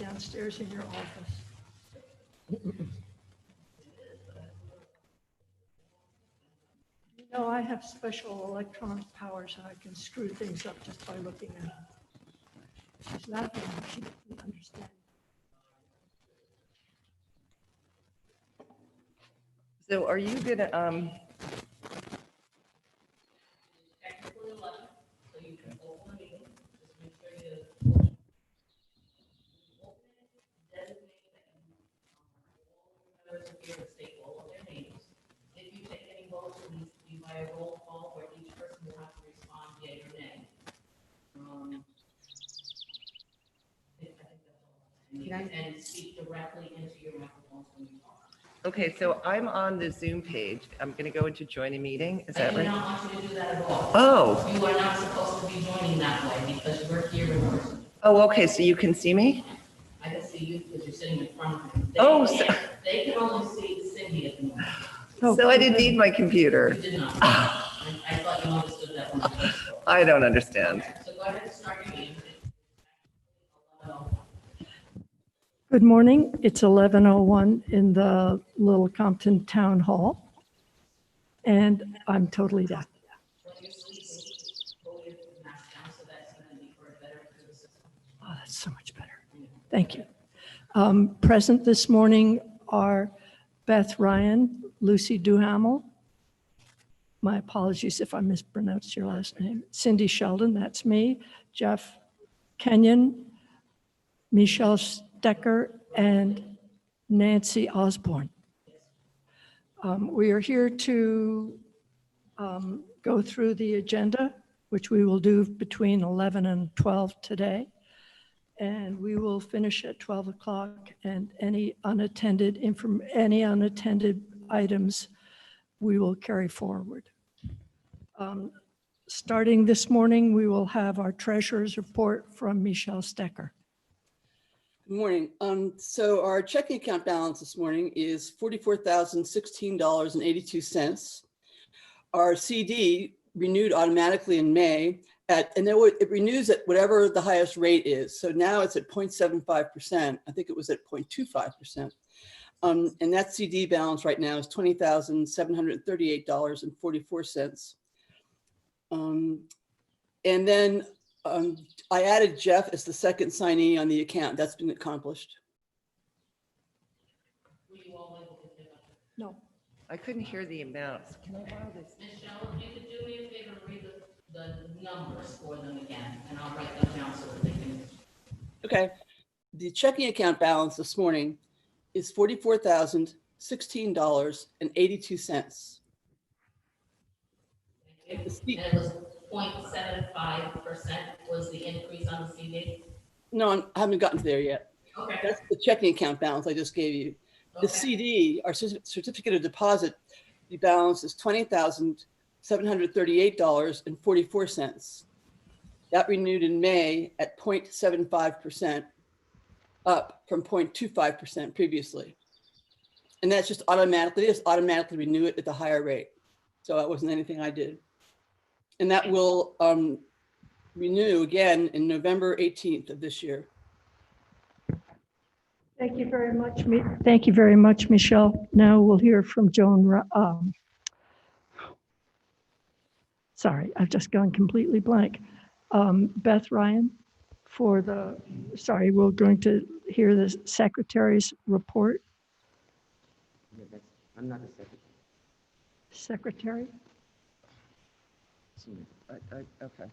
downstairs in your office. You know, I have special electronic power, so I can screw things up just by looking at it. She's laughing, she doesn't understand. So are you gonna, Technically 11, so you can open the meeting, just make sure you open it, designate that you, all the members of here state all of their names. If you take any votes, it needs to be by a roll call, where each person will have to respond yea or nay. I think that's all. And speak directly into your microphones when you talk. okay, so I'm on the Zoom page. I'm gonna go into join a meeting. Is I that do right? not want you to do that at all. Oh, You are not supposed to be joining that way because we're here in person. oh, okay, so you can see me? I can see you because you're sitting in front of them. Oh, so- They can only see Cindy at the moment. So I didn't need my computer. You did not. I thought you understood that when I first spoke. I don't understand. Okay, so go ahead and start your meeting. Good morning. It's 11:01 in the Little Compton Town Hall. And I'm totally deaf. When you're sleeping, pull your mask down so that's going to be for a better through the system. Oh, that's so much better. Thank you. Present this morning are Beth Ryan, Lucy Duhamel. My apologies if I mispronounced your last name. Cindy Sheldon, that's me. Jeff Kenyon, Michelle Stecker, and Nancy Osborne. We are here to go through the agenda, which we will do between 11 and 12 today. And we will finish at 12 o'clock, and any unattended items we will carry forward. Starting this morning, we will have our treasurer's report from Michelle Stecker. Good morning. So our checking account balance this morning is $44,016.82. Our CD renewed automatically in May it renews at whatever the highest rate is. So now it's at 0.75%. I think it was at 0.25%. And that CD balance right now is $20,738.44. And then I added Jeff as the second signee on the account. That's been accomplished. Were you all able to pick up? No. I couldn't hear the amounts. Can I borrow this? Michelle, if you could do me a favor and read the numbers for them again, and I'll write them down so that they can. Okay. The checking account balance this morning is $44,016.82. And it was 0.75% was the increase on the CD? No, I haven't gotten to there yet. Okay. That's the checking account balance I just gave you. The Okay. CD, our certificate of deposit, the balance is $20,738.44. That renewed in May at 0.75%, up from 0.25% previously. And that's just automatically, renew it at the higher rate. So that wasn't anything I did. And that will renew again in November 18th of this year. Thank you very much. Thank you very much, Michelle. Now we'll hear from Joan. Sorry, I've just gone completely blank. Beth Ryan we're going to hear the secretary's report. I'm not a secretary. Secretary? Okay.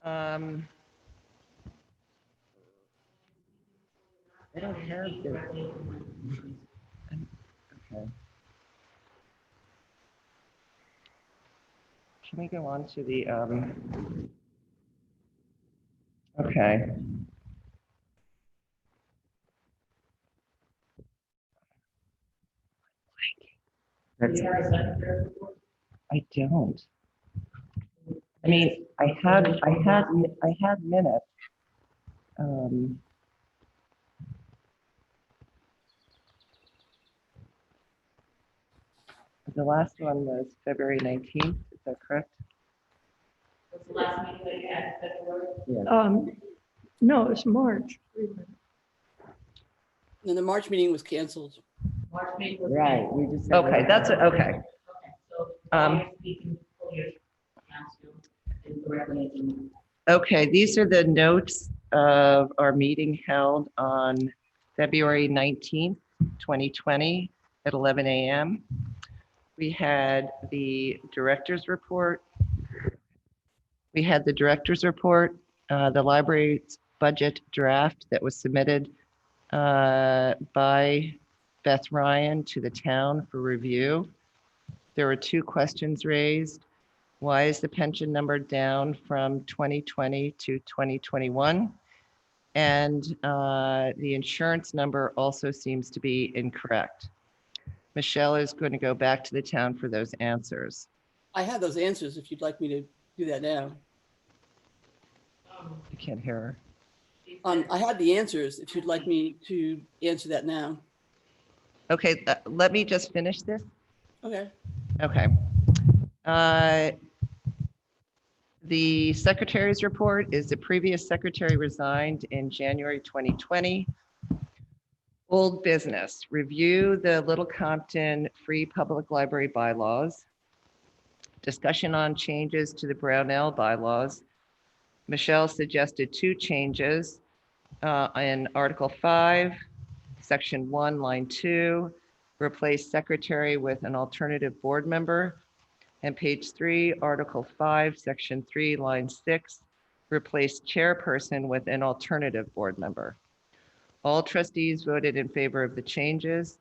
I don't have the. Okay. Can we go on to the, okay. That's, I don't. I mean, I had minutes. The last one was February 19th, is that correct? What's the last meeting that you had, February? Yeah. No, it's March. And the March meeting was canceled. March meeting was. Right, we just. Okay, that's, okay. Okay, so Um, you're speaking for your council and directly into me. Okay, these are the notes of our meeting held on February 19th, 2020 at 11 a.m. We had the director's report. We had the director's report, the library's budget draft that was submitted by Beth Ryan to the town for review. There were 2 questions raised. Why is the pension number down from 2020 to 2021? And the insurance number also seems to be incorrect. Michelle is going to go back to the town for those answers. I have those answers if you'd like me to do that now. I can't hear her. I had the answers if you'd like me to answer that now. Okay, let me just finish this. Okay. Okay. The secretary's report is the previous secretary resigned in January 2020. Old business, review the Little Compton Free Public Library bylaws. Discussion on changes to the Brownell bylaws. Michelle suggested 2 changes in Article 5, Section 1, Line 2, replace secretary with an alternative board member. And page 3, Article 5, Section 3, Line 6, replace chairperson with an alternative board member. All trustees voted in favor of the changes.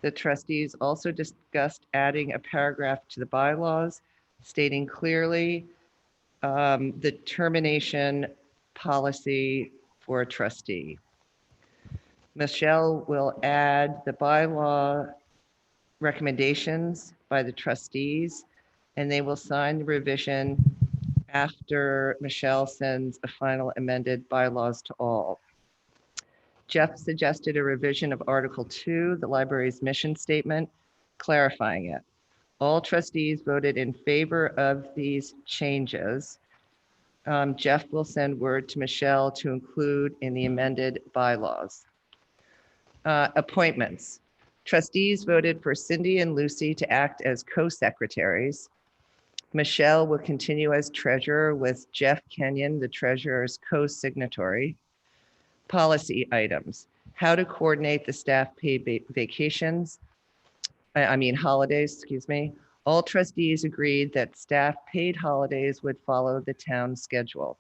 The trustees also discussed adding a paragraph to the bylaws stating clearly the termination policy for a trustee. Michelle will add the bylaw recommendations by the trustees, and they will sign the revision after Michelle sends a final amended bylaws to all. Jeff suggested a revision of Article 2, the library's mission statement, clarifying it. All trustees voted in favor of these changes. Jeff will send word to Michelle to include in the amended bylaws. Appointments. Trustees voted for Cindy and Lucy to act as co-secretaries. Michelle will continue as treasurer with Jeff Kenyon, the treasurer's co-signatory. Policy items. How to coordinate the staff paid vacations. Holidays, excuse me. All trustees agreed that staff paid holidays would follow the town schedule.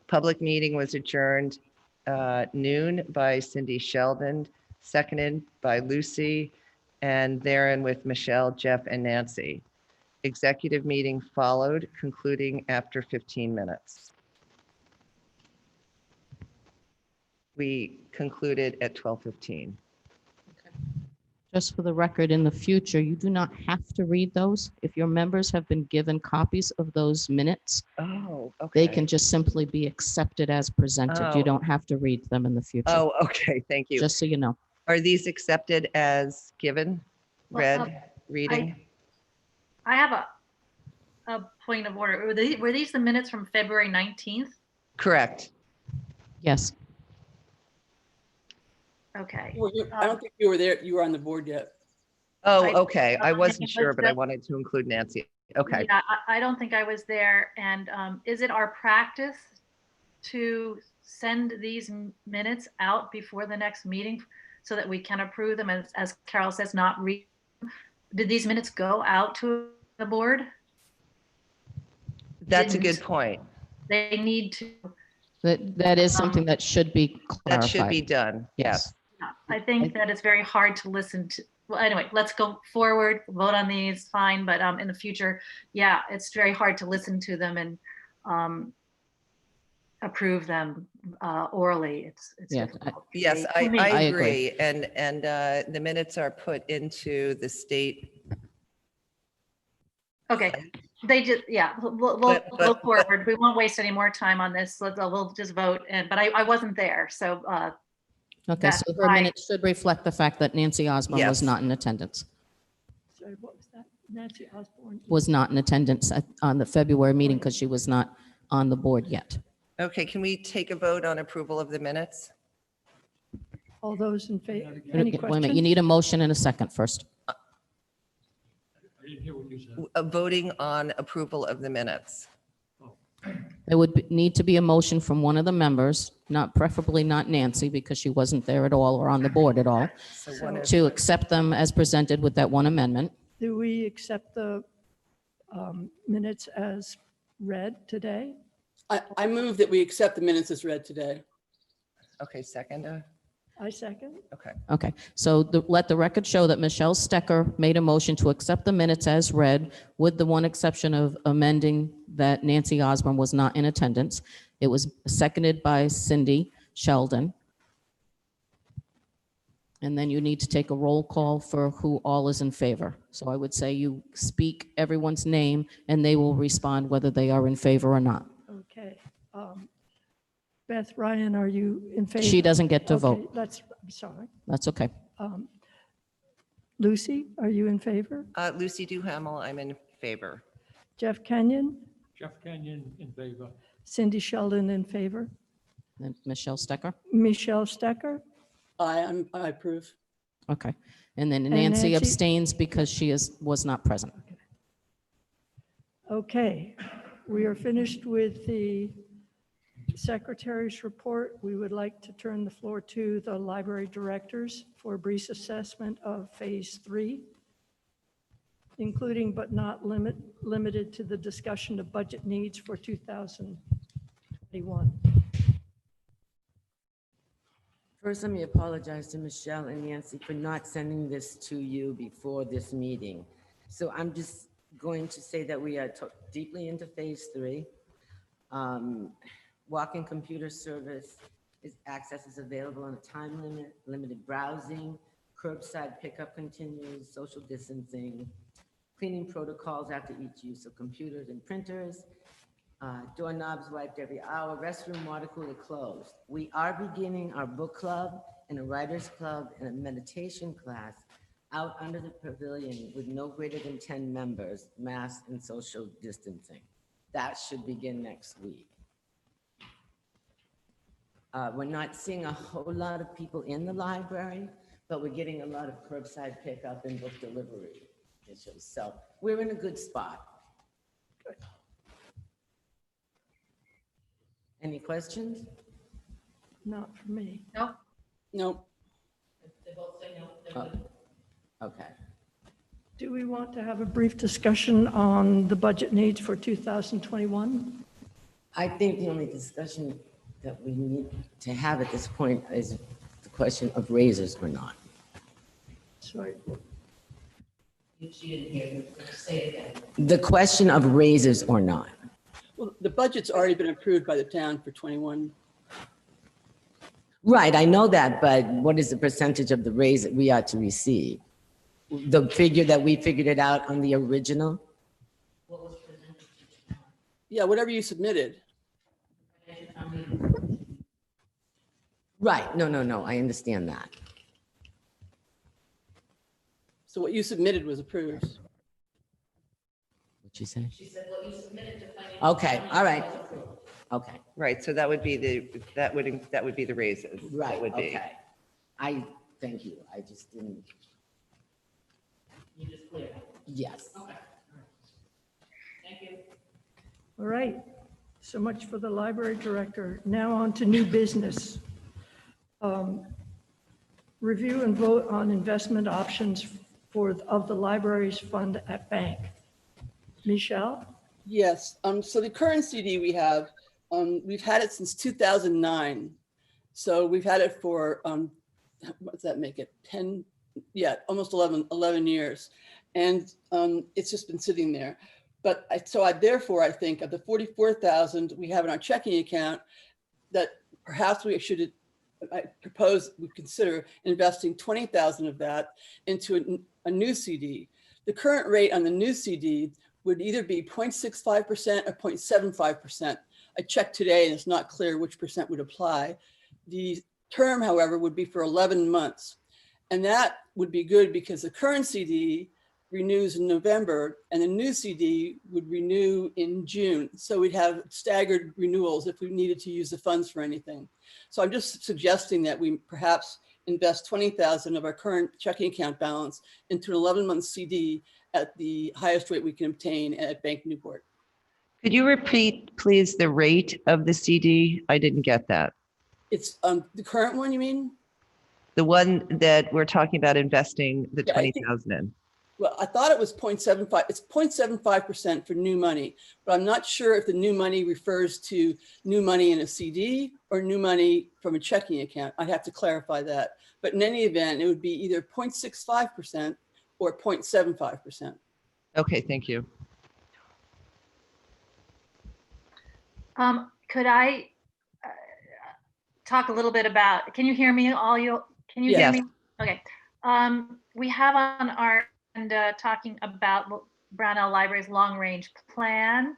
Public meeting was adjourned noon by Cindy Sheldon, seconded by Lucy, and therein with Michelle, Jeff, and Nancy. Executive meeting followed, concluding after 15 minutes. We concluded at 12:15. Just for the record, in the future, you do not have to read those. If your members have been given copies of those minutes, Oh, okay. they can just simply be accepted as presented. You Oh. don't have to read them in the future, Oh, okay, thank you. just so you know. Are these accepted as given, Well, read, reading? I have a point of order. Were these the minutes from February 19th? Correct. Yes. Okay. I don't think you were there. You were on the board yet. Oh, I- okay. I wasn't it sure, was but I just- wanted to include Nancy. Okay. Yeah, I don't think I was there. And is it our practice to send these minutes out before the next meeting so that we can approve them, as Carol says, not read? Did these minutes go out to the board? That's a good Didn't. point. They need to. That is something that should be That should be clarified. done. Yes. I think that it's very hard to listen to. Well, anyway, let's go forward, vote on these, fine, but in the future, yeah, it's very hard to listen to them and approve them orally. It's Yeah, difficult. Yes, For I me. I agree. agree. And the minutes are put into the state. Okay, they just, yeah, we'll But- go forward. We won't waste any more time on this. We'll just vote. But I wasn't there, so Okay, That's so her fine. minutes should reflect the fact that Nancy Osborne Yes. was not in attendance, Sorry, what was that? Nancy Osborne. on the February meeting because she was not on the board yet. Okay, can we take a vote on approval of the minutes? All those in favor? Wait Any a minute, you questions? need a motion and a second first. I didn't hear what you said. Voting on approval of the minutes. There would need to be a motion from one of the members, not preferably not Nancy, because she wasn't there at all or on the board at all, So one of, to accept them as presented with that one amendment. Do we accept the minutes as read today? I move that we accept the minutes as read today. okay, second. I second. Okay, Okay, so let the record show that Michelle Stecker made a motion to accept the minutes as read, with the one exception of amending that Nancy Osborne was not in attendance. It was seconded by Cindy Sheldon. And then you need to take a roll call for who all is in favor. So I would say you speak everyone's name and they will respond whether they are in favor or not. Okay. Beth Ryan, are you in favor? She doesn't get to Okay, vote. I'm sorry. That's okay. Lucy, are you in favor? Lucy Duhamel, I'm in favor. Jeff Kenyon? Jeff Kenyon in favor. Cindy Sheldon in favor? And Michelle Stecker? Michelle Stecker? I approve. Okay. And then Nancy? Nancy abstains because she was not present. Okay, we are finished with the secretary's report. We would like to turn the floor to the library directors for a brief assessment of phase 3, including but not limited to the discussion of budget needs for 2021. First, let me apologize to Michelle and Nancy for not sending this to you before this meeting. So I'm just going to say that we are deeply into phase 3. Walk-in computer service access is available on a time limit, limited browsing, curbside pickup continues, social distancing, cleaning protocols after each use of computers and printers, doorknobs wiped every hour, restroom water cooler closed. We are beginning our book club and a writer's club and a meditation class out under the pavilion with no greater than 10 members, mask and social distancing. That should begin next week. We're not seeing a whole lot of people in the library, but we're getting a lot of curbside pickup and book delivery issues. So we're in a good spot. Any questions? Not for me. Nope. No, They both say no. they're Oh, good. okay. Do we want to have a brief discussion on the budget needs for 2021? I think the only discussion that we need to have at this point is the question of raises or not. Sorry. She didn't hear you. Say it again. The question of raises or not. well, the budget's already been approved by the town for 21. Right, I know that, but what is the percentage of the raise that we ought to receive? The figure that we figured it out on the original? What was presented to you? Yeah, whatever you submitted. Financial town meeting. Right, no, I understand that. So what you submitted was approved. What'd you say? She said what you submitted to financial. Okay, town all right. meeting was approved. Okay, Right, so that would be the raises. That right, would be. okay. I, thank you, I just didn't, You just cleared it. yes. Okay. Thank you. All right, so much for the library director. Now on to new business. Review and vote on investment options of the library's fund at bank. Michelle? Yes, so the current CD we have, we've had it since 2009. So we've had it for, what does that make it? 10, yeah, almost 11 years. And it's just been sitting there. But therefore, I think of the 44,000 we have in our checking account, that perhaps we should, I propose we consider investing 20,000 of that into a new CD. The current rate on the new CD would either be 0.65% or 0.75%. I checked today and it's not clear which percent would apply. The term, however, would be for 11 months. And that would be good because the current CD renews in November, and the new CD would renew in June. So we'd have staggered renewals if we needed to use the funds for anything. So I'm just suggesting that we perhaps invest 20,000 of our current checking account balance into an 11-month CD at the highest rate we can obtain at Bank Newport. Could you repeat, please, the rate of the CD? I didn't get that. It's the current one, you mean? The one that we're talking about investing the Yeah, I think- 20,000 in. Well, I thought it was 0.75. It's 0.75% for new money, but I'm not sure if the new money refers to new money in a CD or new money from a checking account. I'd have to clarify that. But in any event, it would be either 0.65% or 0.75%. Okay, thank you. Could I talk a little bit about, can you hear me all you, can you hear Yes. me? Okay. We have on our end talking about Brownell Library's long-range plan.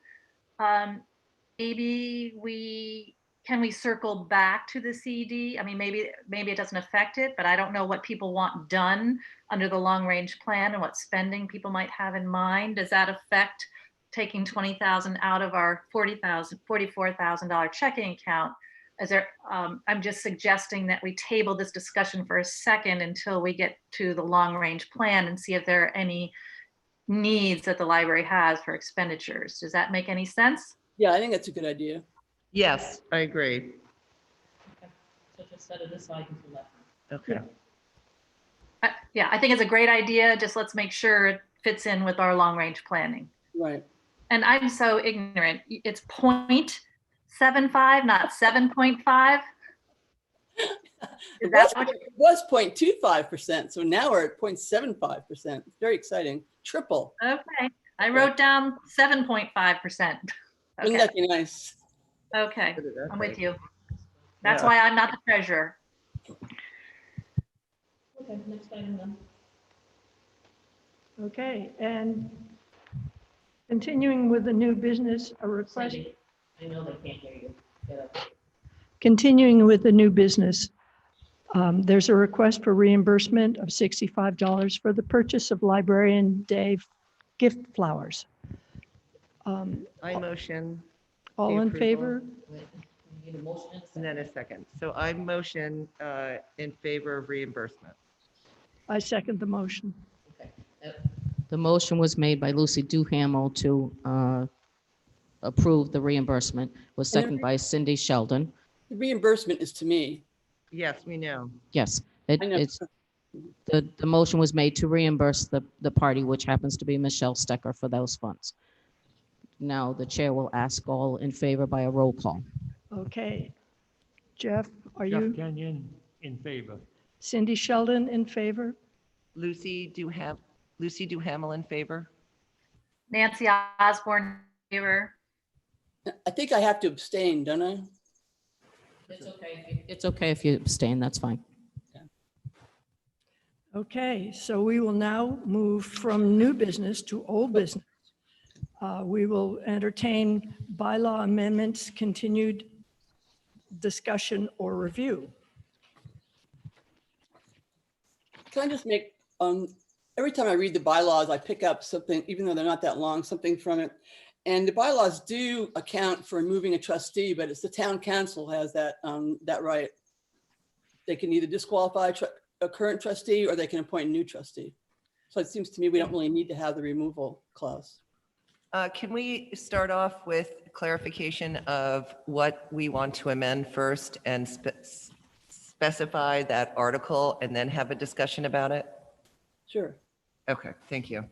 Maybe can we circle back to the CD? I mean, maybe it doesn't affect it, but I don't know what people want done under the long-range plan and what spending people might have in mind. Does that affect taking 20,000 out of our $44,000 checking account? I'm just suggesting that we table this discussion for a second until we get to the long range plan and see if there are any needs that the library has for expenditures. Does that make any sense? Yeah, I think that's a good idea. Yes, I agree. So just set it aside until that. Okay. Yeah, I think it's a great idea. Just let's make sure it fits in with our long range planning. Right. And I'm so ignorant. It's 0.75, not 7.5. Is that what? It was 0.25%, so now we're at 0.75%. Very exciting. Triple. Okay, I wrote down 7.5%. Wouldn't Okay, that be nice? okay, I'm with you. That's Yeah. why I'm not the treasurer. Okay, next item then. Okay, and continuing with the new business, a request. Cindy, I know they can't hear you. Get up. Continuing with the new business, there's a request for reimbursement of $65 for the purchase of Librarian Day gift flowers. I motion, All The in approval. favor? Wait, you need a motion and a and then a second. So I motion in favor of reimbursement. I second the motion. second. Okay. The motion was made by Lucy Duhamel to approve the reimbursement, was seconded by Cindy Sheldon. The reimbursement is to me. Yes, we know. Yes, I know. the motion was made to reimburse the party, which happens to be Michelle Stecker, for those funds. Now, the chair will ask all in favor by a roll call. Okay. Jeff, are Jeff you? Kenyon in favor. Cindy Sheldon in favor? Lucy Duhamel in favor? Nancy Osborne, favor. I think I have to abstain, don't I? It's okay. It's okay if you abstain, that's fine. Okay, so we will now move from new business to old business. We will entertain bylaw amendments, continued discussion or review. Can I just make, every time I read the bylaws, I pick up something, even though they're not that long, something from it. And the bylaws do account for moving a trustee, but it's the town council has that right. They can either disqualify a current trustee or they can appoint a new trustee. So it seems to me we don't really need to have the removal clause. Can we start off with clarification of what we want to amend first and specify that article and then have a discussion about it? Sure. Okay, thank you.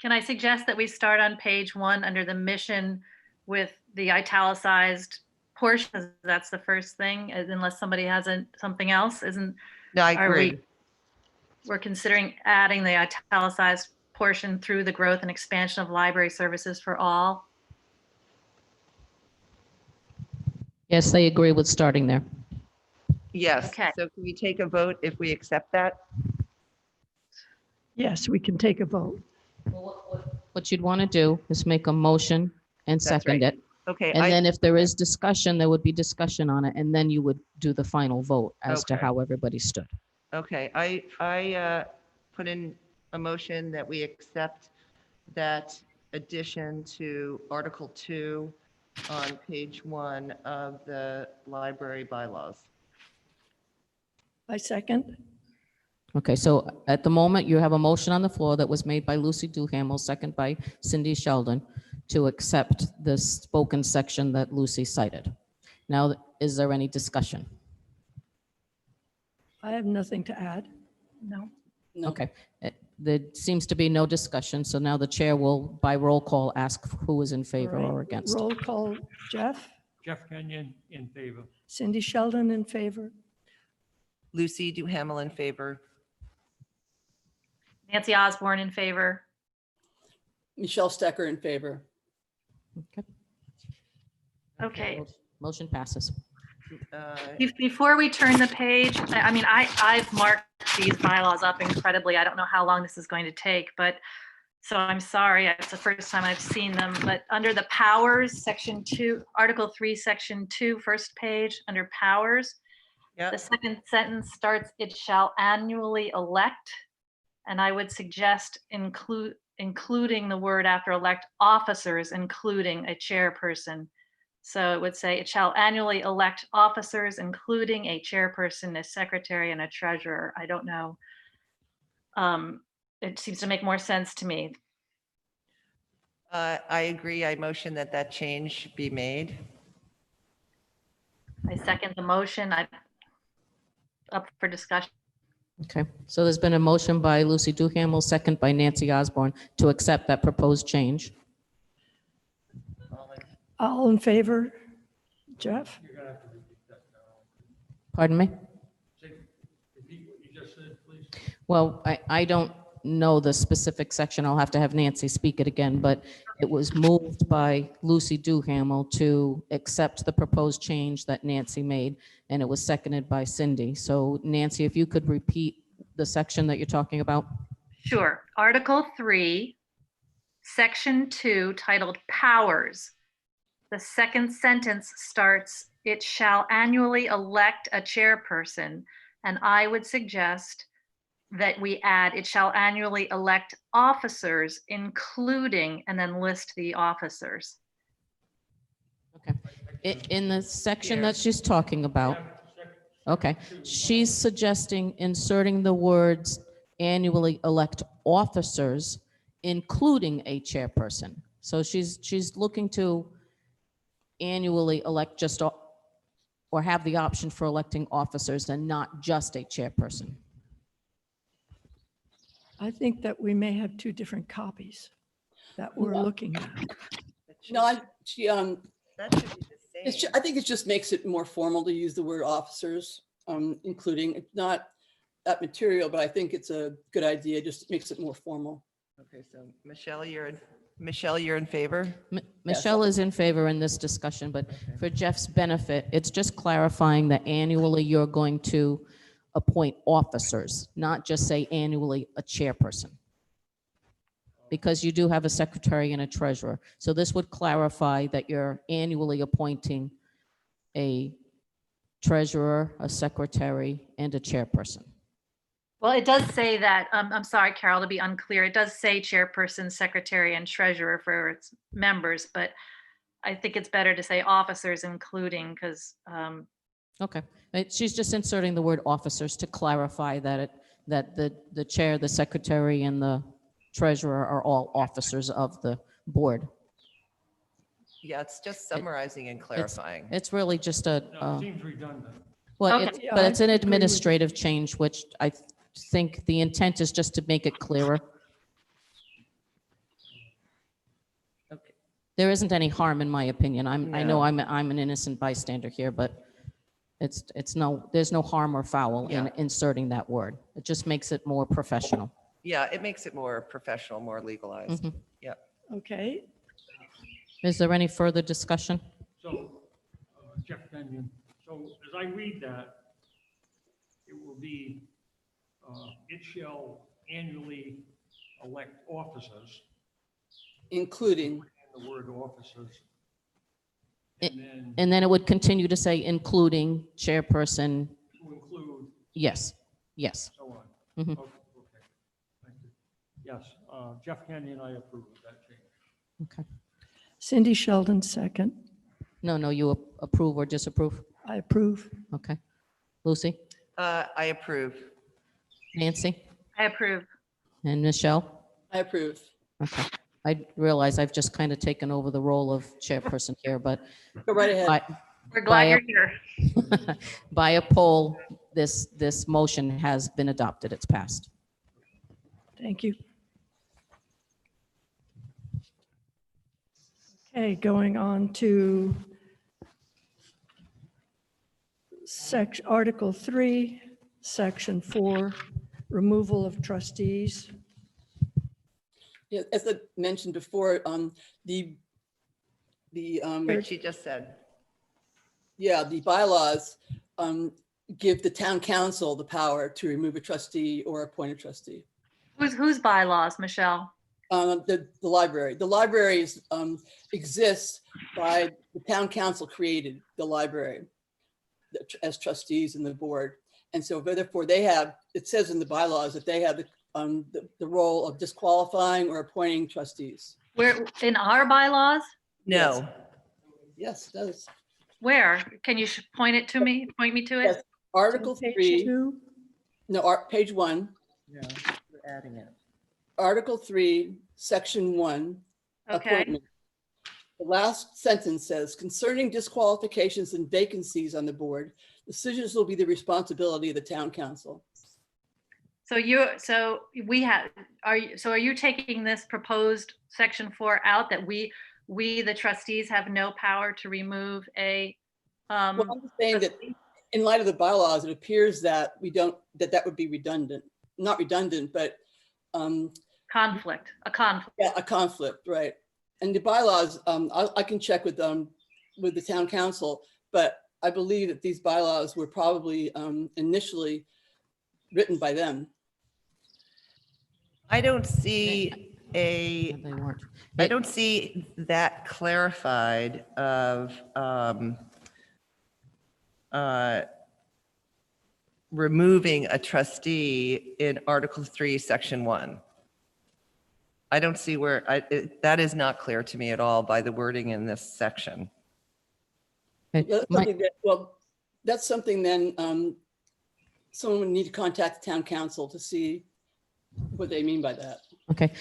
Can I suggest that we start on page 1 under the mission with the italicized portion? That's the first thing, unless somebody has something else, isn't? No, I Are we- agree. We're considering adding the italicized portion through the growth and expansion of library services for all. Yes, they agree with starting there. Yes, Okay. so can we take a vote if we accept that? Yes, we can take a vote. Well, What you'd want to do is make a motion and That's second right. it. Okay, And then if there is discussion, there would be discussion on it, and then you would do the final vote as to Okay. how everybody stood. okay, I put in a motion that we accept that addition to Article 2 on page 1 of the library bylaws. I second. Okay, so at the moment, you have a motion on the floor that was made by Lucy Duhamel, second by Cindy Sheldon, to accept the spoken section that Lucy cited. Now, is there any discussion? I have nothing to add. No. No. Okay, there seems to be no discussion, so now the chair will, by roll call, ask who is in favor All right. or against. Roll call, Jeff. Jeff Kenyon in favor. Cindy Sheldon in favor. Lucy Duhamel in favor. Nancy Osborne in favor. Michelle Stecker in favor. Okay, Okay. motion passes. Before we turn the page, I mean, I've marked these bylaws up incredibly. I don't know how long this is going to take, but, so I'm sorry, it's the first time I've seen them, but under the powers, section 2, Article 3, section 2, first page, under powers, Yeah. the second sentence starts, "It shall annually elect," and I would suggest including the word after elect, officers, including a chairperson. So it would say, "It shall annually elect officers, including a chairperson, a secretary, and a treasurer." I don't know. It seems to make more sense to me. I agree. I motion that that change be made. I second the motion. I'm up for discussion. Okay, so there's been a motion by Lucy Duhamel, second by Nancy Osborne, to accept that proposed change. All in favor? Jeff? You're gonna have to repeat that now. Pardon me? Repeat what you just said, please. Well, I don't know the specific section. I'll have to have Nancy speak it again, but it was moved by Lucy Duhamel to accept the proposed change that Nancy made, and it was seconded by Cindy. So Nancy, if you could repeat the section that you're talking about? Sure. Article 3, Section 2, titled Powers. The second sentence starts, "It shall annually elect a chairperson," and I would suggest that we add, "It shall annually elect officers, including," and then list the officers. Okay. In the section that she's talking about, okay, she's suggesting inserting the words "annually elect officers, including a chairperson." So she's looking to annually elect just, or have the option for electing officers and not just a chairperson. I think that we may have two different copies that we're Yeah. looking at. No, That should be the same. I think it just makes it more formal to use the word officers, including. It's not that material, but I think it's a good idea. Just makes it more formal. Okay, so Michelle, you're in favor? Michelle is in favor in this discussion, but for Jeff's benefit, it's just clarifying that annually you're going to appoint officers, not just say annually a chairperson. Because you do have a secretary and a treasurer. So this would clarify that you're annually appointing a treasurer, a secretary, and a chairperson. Well, it does say that, I'm sorry, Carol, to be unclear, it does say chairperson, secretary, and treasurer for its members, but I think it's better to say officers, including, because, Okay, she's just inserting the word officers to clarify that the chair, the secretary, and the treasurer are all officers of the board. Yeah, it's just summarizing and clarifying. It's really just a, No, it seems redundant. well, Okay. Yeah, but I it's an agree with you. administrative change, which I think the intent is just to make it clearer. Okay. There isn't any harm, in my opinion. I know No. I'm an innocent bystander here, but there's no harm or foul in Yeah. inserting that word. It just makes it more professional. Yeah, it makes it more professional, more legalized. Mhm. Yeah. Okay, Is there any further discussion? So, Jeff Kenyon, so as I read that, it will be, it shall annually elect officers, Including, and the word officers. It- And then And then it would continue to say including chairperson, to include yes, yes. so on. Mhm. Okay. Yes, Jeff Kenyon, I approve of that change. Okay. Cindy Sheldon, second. No, you approve or disapprove? I approve. Okay. Lucy, I approve. Nancy, I approve. and Michelle? I approve. Okay. I realize I've just kind of taken over the role of chairperson here, but Go right ahead. We're By glad a- you're here. by a poll, this motion has been adopted. It's passed. Thank you. Okay, going on to Article 3, Section 4, removal of trustees. Yeah, as I mentioned before, the What she just said. yeah, the bylaws give the town council the power to remove a trustee or appoint a trustee. Whose bylaws, Michelle? The library. The libraries exists by the town council created the library as trustees in the board. And so therefore they have, it says in the bylaws that they have the role of disqualifying or appointing trustees. Where, in our bylaws? No, Yes, it does. Where? Can you point it to me? Point me to it? Yes. Article Page 3, 2. no, page 1, Yeah, we're adding it. Article 3, Section 1, Okay. appointment. The last sentence says, concerning disqualifications and vacancies on the board, decisions will be the responsibility of the town council. So are you taking this proposed section 4 out, that we, the trustees, have no power to remove a, Well, I'm just saying that in light of the bylaws, it appears that we don't, that would be redundant, not redundant, but conflict, yeah, a conflict, right? And the bylaws, I can check with the town council, but I believe that these bylaws were probably initially written by them. I don't see Yeah, they weren't. I don't see that clarified of removing a trustee in Article 3, Section 1. I don't see where, that is not clear to me at all by the wording in this section. Okay. That's something that, well, that's something then someone would need to contact the town council to see what they mean by that. Okay,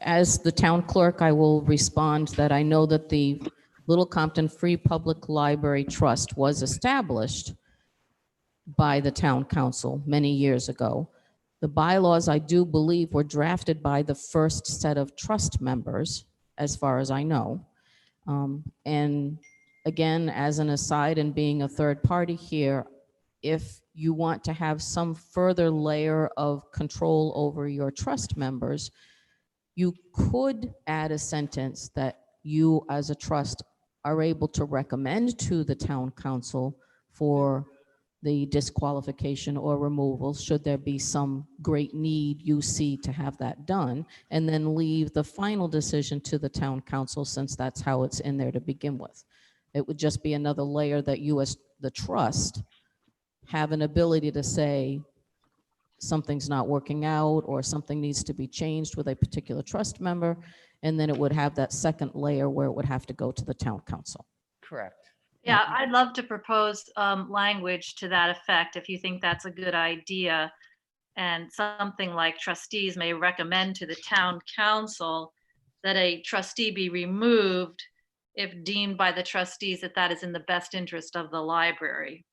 as the town clerk, I will respond that I know that the Little Compton Free Public Library Trust was established by the town council many years ago. The bylaws, I do believe, were drafted by the first set of trust members, as far as I know. And again, as an aside and being a third party here, if you want to have some further layer of control over your trust members, you could add a sentence that you as a trust are able to recommend to the town council for the disqualification or removal, should there be some great need you see to have that done, and then leave the final decision to the town council, since that's how it's in there to begin with. It would just be another layer that you as the trust have an ability to say something's not working out or something needs to be changed with a particular trust member, and then it would have that second layer where it would have to go to the town council. Correct. Yeah, I'd love to propose language to that effect, if you think that's a good idea. And something like trustees may recommend to the town council that a trustee be removed if deemed by the trustees that that is in the best interest of the library.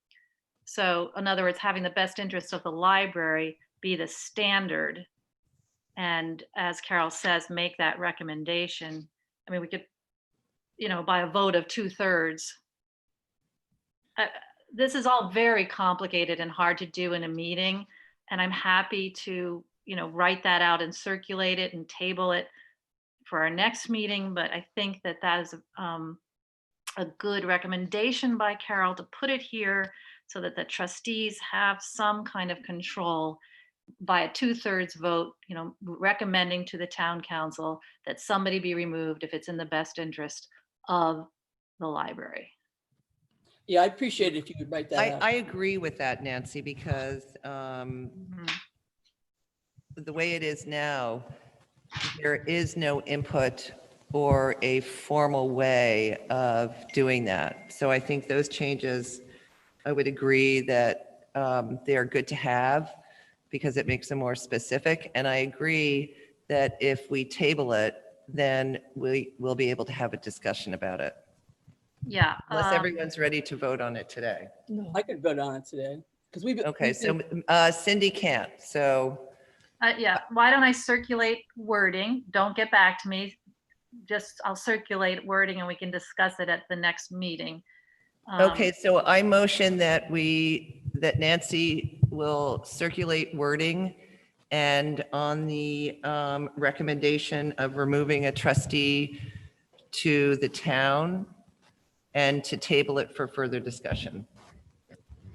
So in other words, having the best interest of the library be the standard. And as Carol says, make that recommendation. I mean, we could, by a vote of 2/3. This is all very complicated and hard to do in a meeting. And I'm happy to, write that out and circulate it and table it for our next meeting. But I think that that is a good recommendation by Carol to put it here so that the trustees have some kind of control by a 2/3 vote, recommending to the town council that somebody be removed if it's in the best interest of the library. Yeah, I'd appreciate it if you could write that out. I agree with that, Nancy, because Mhm. the way it is now, there is no input or a formal way of doing that. So I think those changes, I would agree that they are good to have because it makes them more specific. And I agree that if we table it, then we will be able to have a discussion about it. Yeah. Unless everyone's ready to vote on it today. No. I could vote on it today because Okay, so Cindy can't, so, Yeah, why don't I circulate wording? Don't get back to me. Just, I'll circulate wording and we can discuss it at the next meeting. okay, so I motion that that Nancy will circulate wording and on the recommendation of removing a trustee to the town and to table it for further discussion.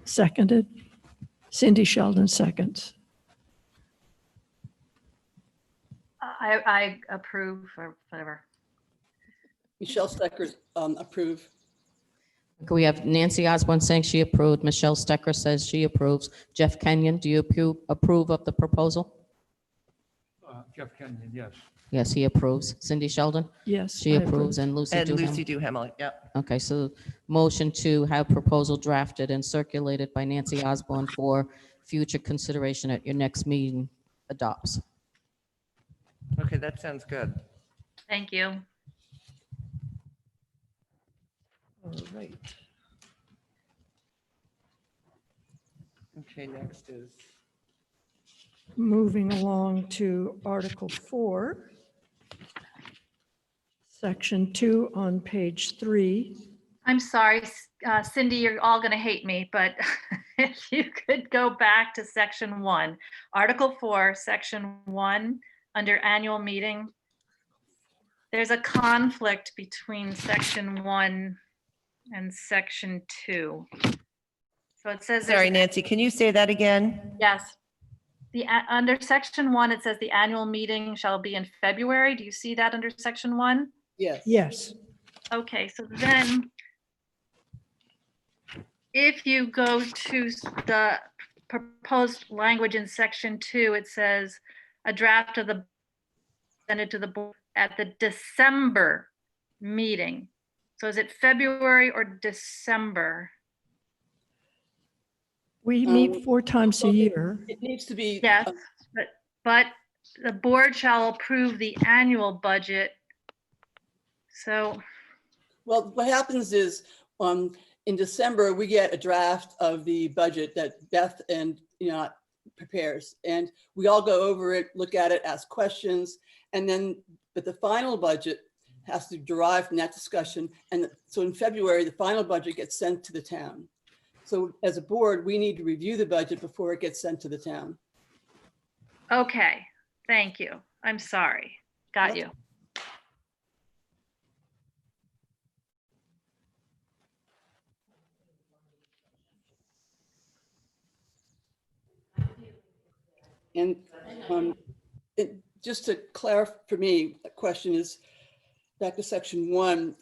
Seconded. Cindy Sheldon seconds. I approve or whatever. Michelle Stecker approve. We have Nancy Osborne saying she approved. Michelle Stecker says she approves. Jeff Kenyon, do you approve of the proposal? Jeff Kenyon, yes. Yes, he approves. Cindy Sheldon? Yes. She I approves. approve. And Lucy And Duham? Lucy Duhamel, yep. Okay, so motion to have proposal drafted and circulated by Nancy Osborne for future consideration at your next meeting adopts. Okay, that sounds good. Thank you. All right. Okay, next is, Moving along to Article 4, Section 2 on page 3. I'm sorry, Cindy, you're all going to hate me, but if you could go back to section 1, Article 4, section 1, under annual meeting. There's a conflict between section 1 and section 2. So it says. sorry, Nancy, can you say that again? Yes. Under section 1, it says the annual meeting shall be in February. Do you see that under section 1? Yes. Yes. Okay, so then if you go to the proposed language in section 2, it says a draft of the presented to the board at the December meeting. So is it February or December? We meet 4 times a year. It needs to be. Yes, but the board shall approve the annual budget. So, Well, what happens is, in December, we get a draft of the budget that Beth and prepares, and we all go over it, look at it, ask questions, and then, but the final budget has to derive from that discussion. And so in February, the final budget gets sent to the town. So as a board, we need to review the budget before it gets sent to the town. okay, thank you. I'm sorry. Got you. And just to clarify for me, the question is, back to section 1,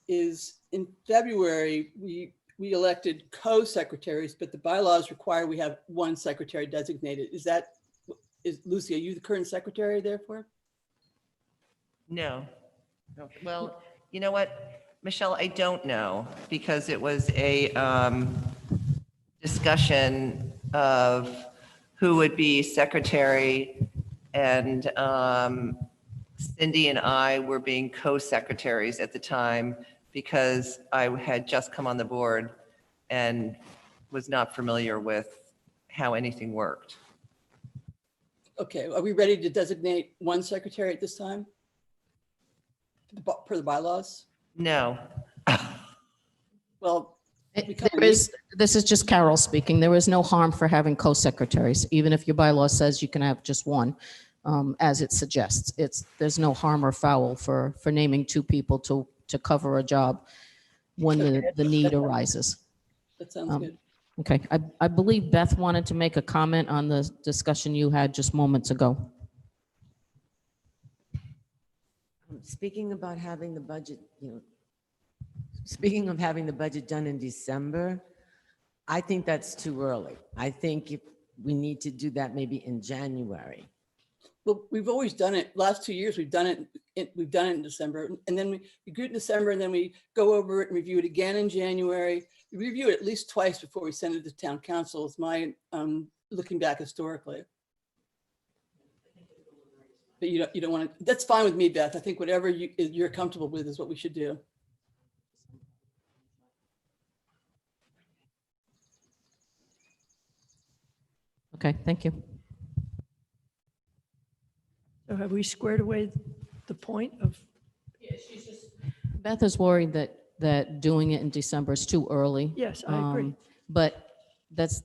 is in February, we elected co-secretaries, but the bylaws require we have 1 secretary designated. Is Lucy, are you the current secretary therefore? No. No. Well, you know what, Michelle, I don't know, because it was a discussion of who would be secretary, and Cindy and I were being co-secretaries at the time because I had just come on the board and was not familiar with how anything worked. Okay, are we ready to designate 1 secretary at this time? Per the bylaws? No. Well, This is just Carol speaking. There is no harm for having co-secretaries, even if your bylaw says you can have just 1, as it suggests. There's no harm or foul for naming 2 people to cover a job when the need arises. that sounds good. Okay, I believe Beth wanted to make a comment on the discussion you had just moments ago. Speaking about having the budget, speaking of having the budget done in December, I think that's too early. I think if we need to do that maybe in January. Well, we've always done it. Last 2 years, we've done it in December, and then we do it in December, and then we go over it and review it again in January. We review it at least twice before we send it to town council. Is my looking back historically. But you don't want to. That's fine with me, Beth. I think whatever you're comfortable with is what we should do. Okay, thank you. So have we squared away the point of, Beth is worried that doing it in December is too early. yes, I agree. But that's,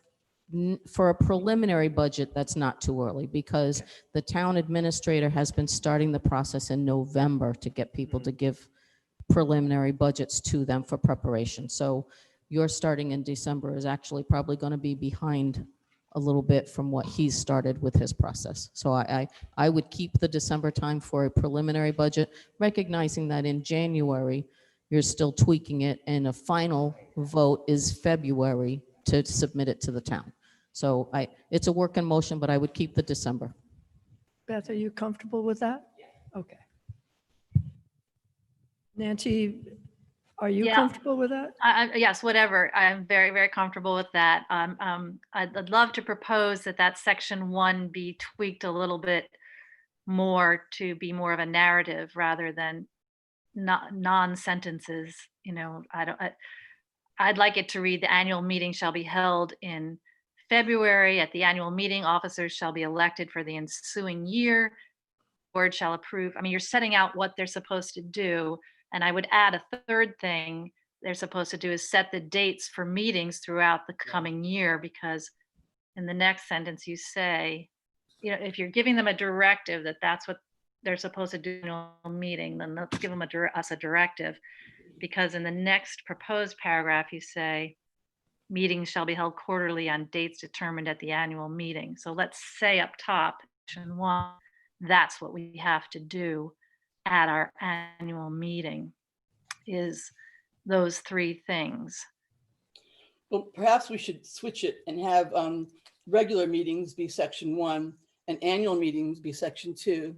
for a preliminary budget, that's not too early because the town administrator has been starting the process in November to get people to give preliminary budgets to them for preparation. So your starting in December is actually probably going to be behind a little bit from what he's started with his process. So I would keep the December time for a preliminary budget, recognizing that in January, you're still tweaking it and a final vote is February to submit it to the town. So it's a work in motion, but I would keep the December. Beth, are you comfortable with that? Okay. Nancy, are you Yeah. comfortable with that? Yes, whatever. I'm very, very comfortable with that. I'd love to propose that section 1 be tweaked a little bit more to be more of a narrative rather than non-sentences. You know, I'd like it to read: the annual meeting shall be held in February. At the annual meeting, officers shall be elected for the ensuing year. Board shall approve. I mean, you're setting out what they're supposed to do. And I would add a third thing they're supposed to do is set the dates for meetings throughout the coming year, because in the next sentence you say, you know, if you're giving them a directive that that's what they're supposed to do in a meeting, then let's give them us a directive. Because in the next proposed paragraph, you say, meetings shall be held quarterly on dates determined at the annual meeting. So let's say up top, section 1, that's what we have to do at our annual meeting, is those 3 things. Well, perhaps we should switch it and have regular meetings be section 1 and annual meetings be section 2.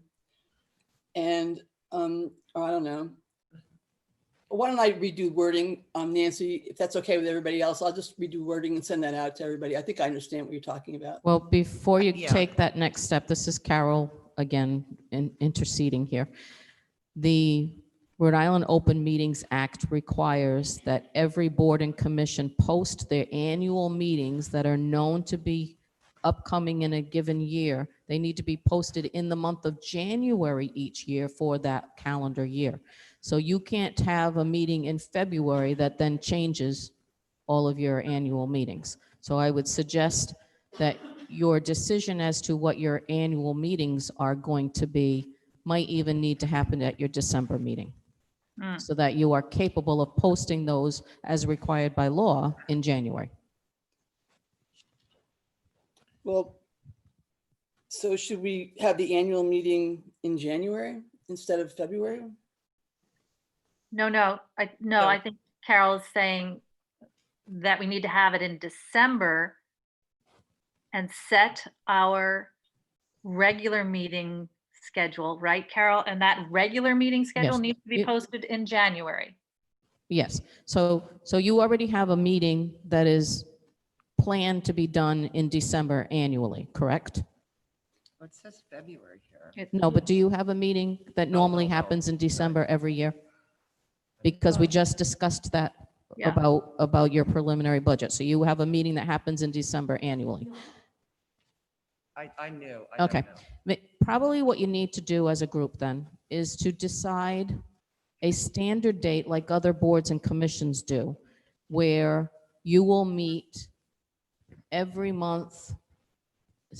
And or I don't know. Why don't I redo wording, Nancy, if that's okay with everybody else? I'll just redo wording and send that out to everybody. I think I understand what you're talking about. Well, before you Yeah. take that next step, this is Carol again interceding here. The Rhode Island Open Meetings Act requires that every board and commission post their annual meetings that are known to be upcoming in a given year. They need to be posted in the month of January each year for that calendar year. So you can't have a meeting in February that then changes all of your annual meetings. So I would suggest that your decision as to what your annual meetings are going to be might even need to happen at your December meeting, so that you are capable of posting those as required by law in January. Well, so should we have the annual meeting in January instead of February? No, I think Carol is saying that we need to have it in December and set our regular meeting schedule, right, Carol? And that regular meeting schedule Yes. needs to be posted in January. Yes, so you already have a meeting that is planned to be done in December annually, correct? It says February here. No, but do you have a meeting that normally happens in December every year? Because we just discussed that Yeah. about your preliminary budget. So you have a meeting that happens in December annually. I knew. I don't Okay. know. Probably what you need to do as a group then is to decide a standard date like other boards and commissions do, where you will meet every month.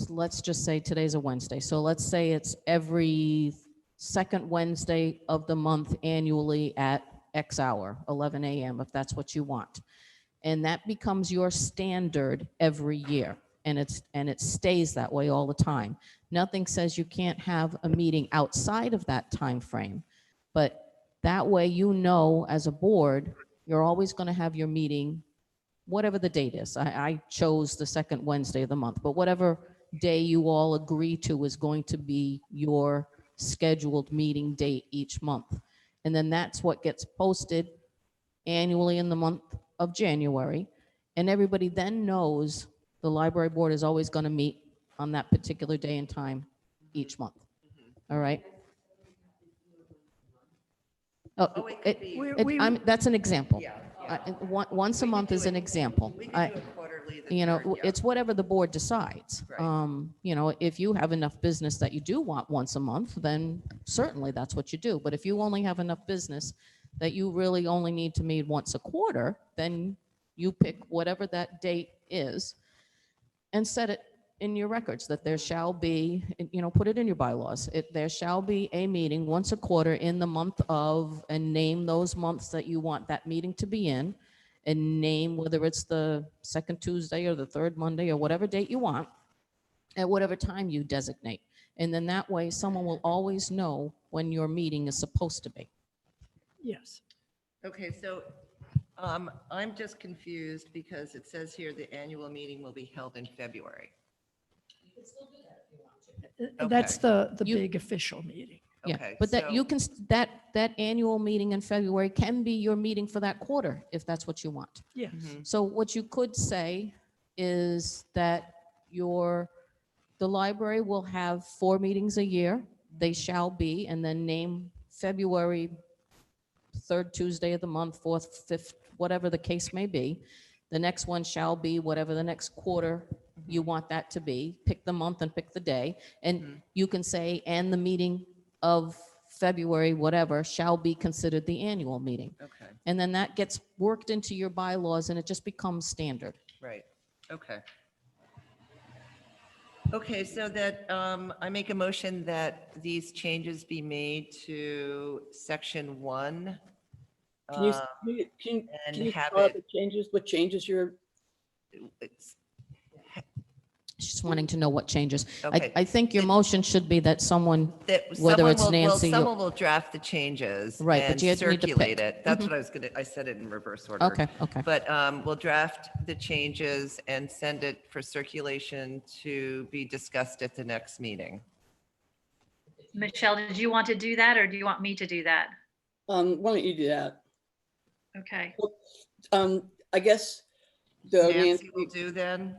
Let's just say today's a Wednesday. So let's say it's every second Wednesday of the month annually at X hour, 11 a.m., if that's what you want. And that becomes your standard every year. And it stays that way all the time. Nothing says you can't have a meeting outside of that time frame. But that way, you know, as a board, you're always going to have your meeting, whatever the date is. I chose the second Wednesday of the month, but whatever day you all agree to is going to be your scheduled meeting date each month. And then that's what gets posted annually in the month of January. And everybody then knows the library board is always going to meet on that particular day and time each month. All right? Oh, it could be, That's an example. yeah. Once a We could month do is it- an example. We could do it quarterly. the You know, third, yeah. it's whatever the board decides. Right. You know, if you have enough business that you do want once a month, then certainly that's what you do. But if you only have enough business that you really only need to meet once a quarter, then you pick whatever that date is and set it in your records that there shall be, you know, put it in your bylaws. There shall be a meeting once a quarter in the month of, and name those months that you want that meeting to be in, and name whether it's the second Tuesday or the third Monday or whatever date you want, at whatever time you designate. And then that way, someone will always know when your meeting is supposed to be. Yes. Okay, so I'm just confused because it says here the annual meeting will be held in February. That's the You- big official meeting. Yeah, Okay, but that so- you can, that annual meeting in February can be your meeting for that quarter, if that's what you want. Yes. So what you could say is that the library will have 4 meetings a year. They shall be, and then name February 3rd Tuesday of the month, 4th, 5th, whatever the case may be. The next one shall be whatever the next quarter you want that to be. Pick the month and pick the day. And you can say, and the meeting of February, whatever, shall be considered the annual meeting. Okay, And then that gets worked into your bylaws and it just becomes standard. right, okay. Okay, so that I make a motion that these changes be made to section 1. Can you, and can you have spell out it- what changes you're, It's- Just wanting to know what changes. Okay. I think your motion should be that someone, that whether someone it's will- Nancy or- Someone will draft the changes. Right, but and you need to circulate pick. it. That's what I was gonna, I said it in reverse order. okay. But we'll draft the changes and send it for circulation to be discussed at the next meeting. Michelle, did you want to do that or do you want me to do that? why don't you do that? Okay. I guess the Nancy will do then?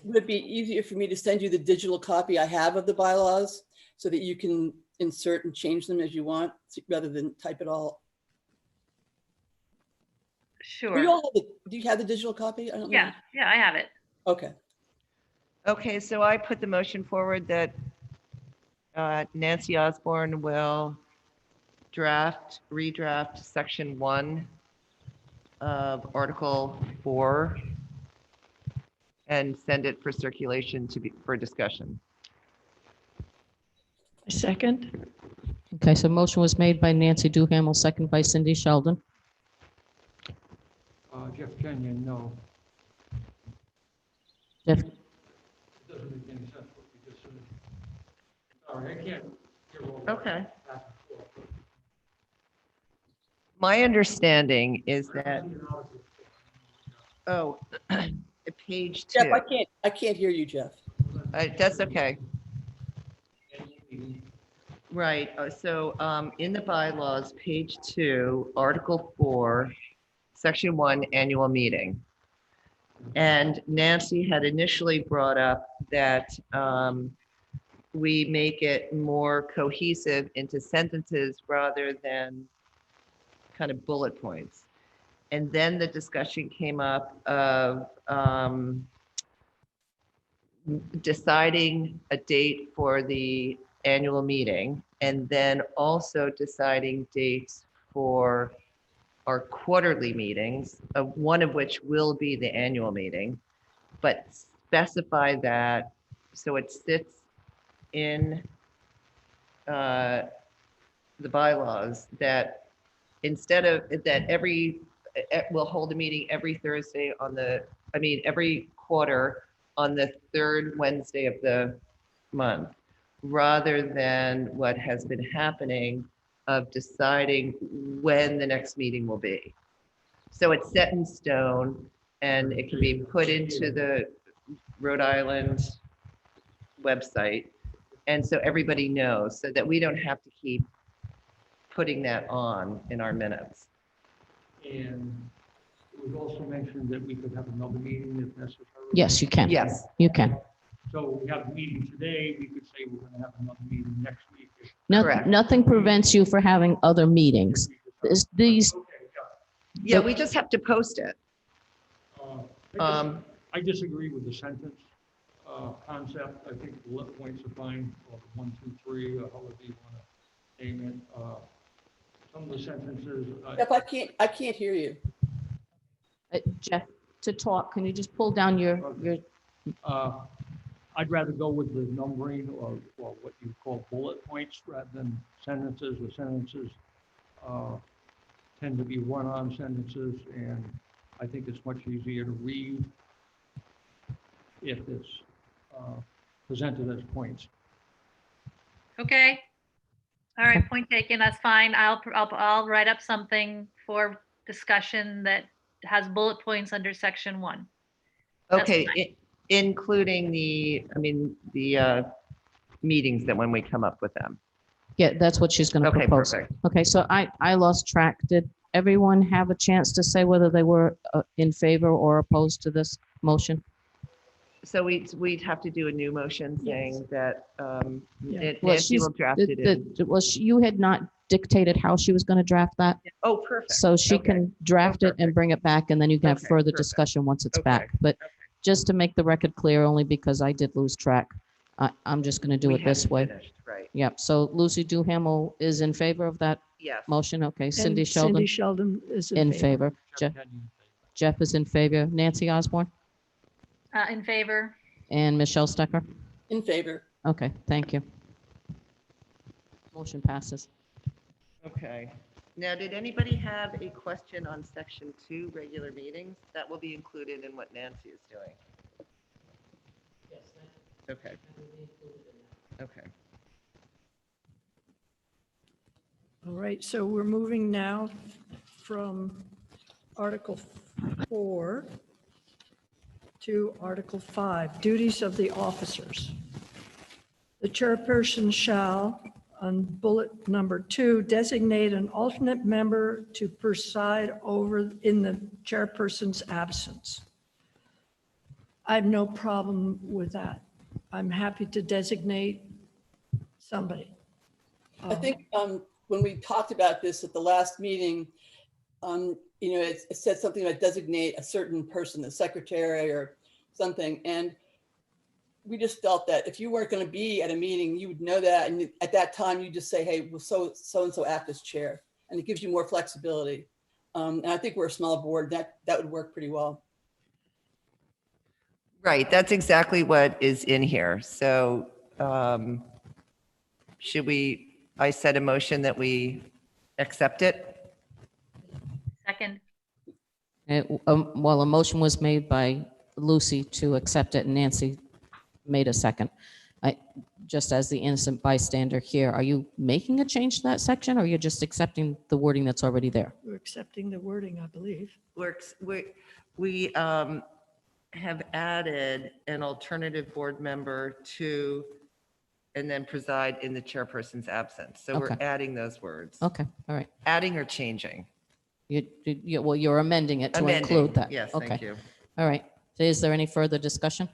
would it be easier for me to send you the digital copy I have of the bylaws so that you can insert and change them as you want rather than type it all? Sure. Do you have the digital copy? I don't know. Yeah, I have it. Okay. Okay, so I put the motion forward that Nancy Osborne will redraft section 1 of Article 4 and send it for circulation for discussion. A second? Okay, so motion was made by Nancy Duhamel, second by Cindy Sheldon. Jeff Kenyon, no. Jeff, It doesn't make any sense what we just said. Sorry, I can't hear all that Okay. back and forth. My understanding is that, page 2. Jeff, I can't hear you, Jeff. That's okay. Right, so in the bylaws, page 2, Article 4, Section 1, annual meeting. And Nancy had initially brought up that we make it more cohesive into sentences rather than kind of bullet points. And then the discussion came up of deciding a date for the annual meeting and then also deciding dates for our quarterly meetings, one of which will be the annual meeting, but specify that so it sits in the bylaws that instead of that we'll hold a meeting every Thursday every quarter on the 3rd Wednesday of the month, rather than what has been happening of deciding when the next meeting will be. So it's set in stone and it can be put into the Rhode Island website. And so everybody knows, so that we don't have to keep putting that on in our minutes. And it was also mentioned that we could have another meeting if necessary. Yes, you can. Yes, You can. So we have a meeting today, we could say we're gonna have another meeting next week. Correct. Nothing prevents you for having other meetings. These, Okay, yeah, we just have to post it. I disagree with the sentence concept. I think bullet points are fine, or 1, 2, 3, or however you want to name it. Some of the sentences. Jeff, I can't hear you. Jeff, to talk, can you just pull down your, I'd rather go with the numbering or what you call bullet points rather than sentences. The sentences tend to be run-on sentences, and I think it's much easier to read if it's presented as points. Okay. All right, point taken, that's fine. I'll write up something for discussion that has bullet points under section 1. That's Okay, including the meetings that when we come up with them. yeah, that's what she's going to Okay, propose. perfect. Okay, so I lost track. Did everyone have a chance to say whether they were in favor or opposed to this motion? So we'd have to do a new motion saying that Yeah. Nancy will draft it in. You had not dictated how she was going to draft that, Oh, perfect. so she Okay. can draft it and perfect. bring it back, and then you can have Okay, further perfect. discussion once it's Okay, back. But just to make the record clear, only because I did lose track, I'm just going to do We it this hadn't way. finished, right? Yep, so Lucy Duhamel is in favor of that Yes. motion? Okay, And Cindy Sheldon Cindy Sheldon is in favor. Jeff Kenyon. Jeff is in favor. Nancy Osborne In favor. and Michelle Stecker? In favor. Okay, thank you. Motion passes. Okay. Now, did anybody have a question on section 2, regular meetings? That will be included in what Nancy is doing. Yes, Okay, that will be included in that. okay. All right, so we're moving now from Article 4 to Article 5, duties of the officers. The chairperson shall, on bullet number 2, designate an alternate member to preside over in the chairperson's absence. I have no problem with that. I'm happy to designate somebody. I think when we talked about this at the last meeting, it said something about designate a certain person, the secretary or something. And we just felt that if you weren't going to be at a meeting, you would know that. And at that time, you just say, hey, well, so-and-so act as chair. And it gives you more flexibility. And I think we're a small board, that would work pretty well. Right, that's exactly what is in here. So I said a motion that we accept it? Second. Well, a motion was made by Lucy to accept it, and Nancy made a second. Just as the innocent bystander here, are you making a change to that section, or you're just accepting the wording that's already there? We're accepting the wording, I believe. We have added an alternative board member to, and then preside in the chairperson's absence. So we're Okay. adding those words. Okay, all right. Adding or changing? Well, you're amending it to Amending. include that. Yes, Okay. thank you. All right. So is there any further discussion?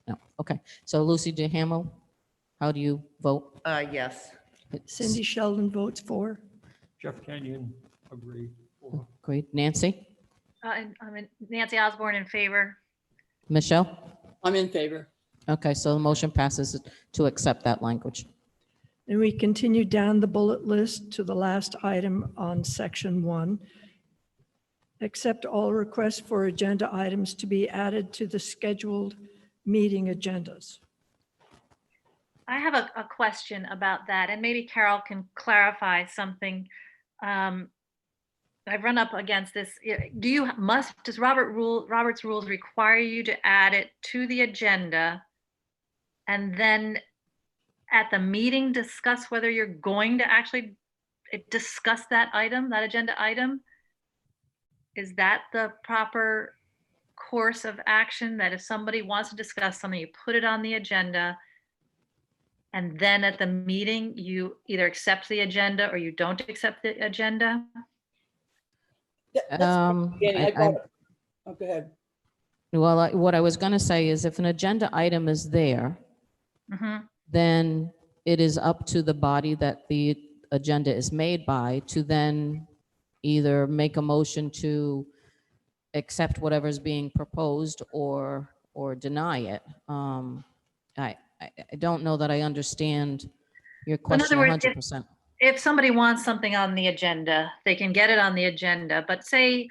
No. Okay. So Lucy Duhamel, how do you vote? Yes. Cindy Sheldon votes for. Jeff Kenyon, agreed. Great. Nancy? Nancy Osborne in favor. Michelle? I'm in favor. Okay, so the motion passes to accept that language. And we continue down the bullet list to the last item on section 1. Accept all requests for agenda items to be added to the scheduled meeting agendas. I have a question about that, and maybe Carol can clarify something. I've run up against this. Does Robert's rules require you to add it to the agenda and then at the meeting discuss whether you're going to actually discuss that item, that agenda item? Is that the proper course of action that if somebody wants to discuss something, you put it on the agenda, and then at the meeting, you either accept the agenda or you don't accept the agenda? That's the beginning. I brought I- it. Oh, go ahead. Well, what I was going to say is if an agenda item is there, Mhm. then it is up to the body that the agenda is made by to then either make a motion to accept whatever is being proposed or deny it. I don't know that I understand your So in other question words, 100%. if somebody wants something on the agenda, they can get it on the agenda, but say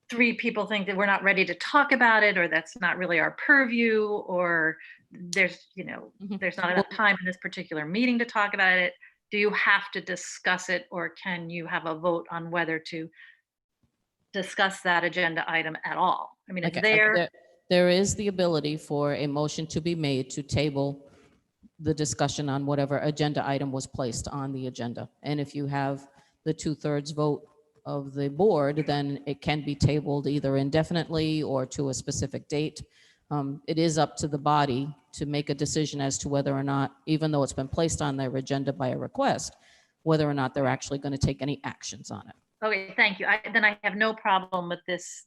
3 people think that we're not ready to talk about it, or that's not really our purview, or there's, Mhm. there's not enough time in this particular meeting to talk about it. Do you have to discuss it, or can you have a vote on whether to discuss that agenda item at all? I mean, it's Okay, there. there is the ability for a motion to be made to table the discussion on whatever agenda item was placed on the agenda. And if you have the 2/3 vote of the board, then it can be tabled either indefinitely or to a specific date. It is up to the body to make a decision as to whether or not, even though it's been placed on their agenda by a request, whether or not they're actually going to take any actions on it. Okay, thank you. Then I have no problem with this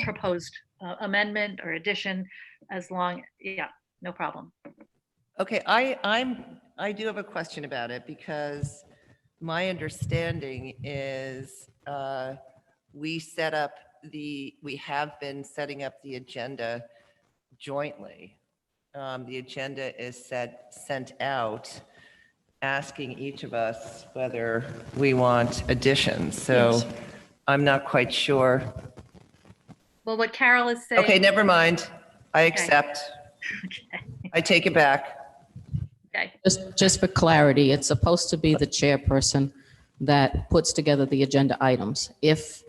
proposed amendment or addition, as long, yeah, no problem. Okay, I do have a question about it because my understanding is we have been setting up the agenda jointly. The agenda is sent out, asking each of us whether we want additions. So Yes. I'm not quite sure. Well, what Carol is saying. Okay, never mind. I Okay. accept. Okay. I take it back. Okay. Just for clarity, it's supposed to be the chairperson that puts together the agenda items. If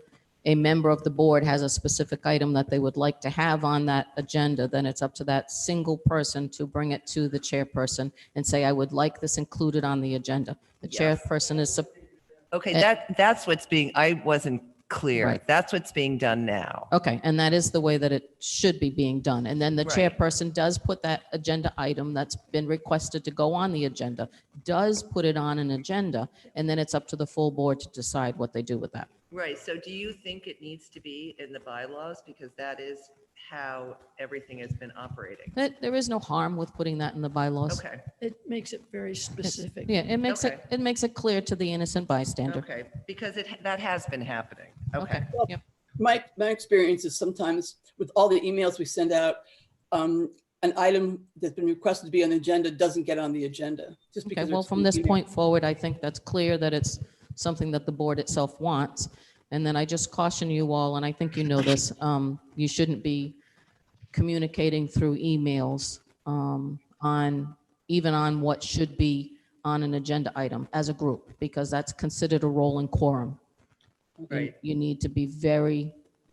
a member of the board has a specific item that they would like to have on that agenda, then it's up to that single person to bring it to the chairperson and say, I would like this included on the agenda. The Yes. chairperson is, Okay, Eh. that's what's being, I wasn't clear. Right. That's what's being done now. okay, and that is the way that it should be being done. And then the Right. chairperson does put that agenda item that's been requested to go on the agenda, does put it on an agenda, and then it's up to the full board to decide what they do with that. Right, so do you think it needs to be in the bylaws? Because that is how everything has been operating. There is no harm with putting that in the bylaws. Okay, It makes it very specific. Yeah, it makes Okay. it makes it clear to the innocent bystander. okay, because that has been happening. Okay, Yep. My experience is sometimes with all the emails we send out, an item that's been requested to be on the agenda doesn't get on the agenda. Just Okay, because well, it's from this email. point forward, I think that's clear that it's something that the board itself wants. And then I just caution you all, and I think you know this, you shouldn't be communicating through emails even on what should be on an agenda item as a group, because that's considered a rolling quorum. right. You need to be very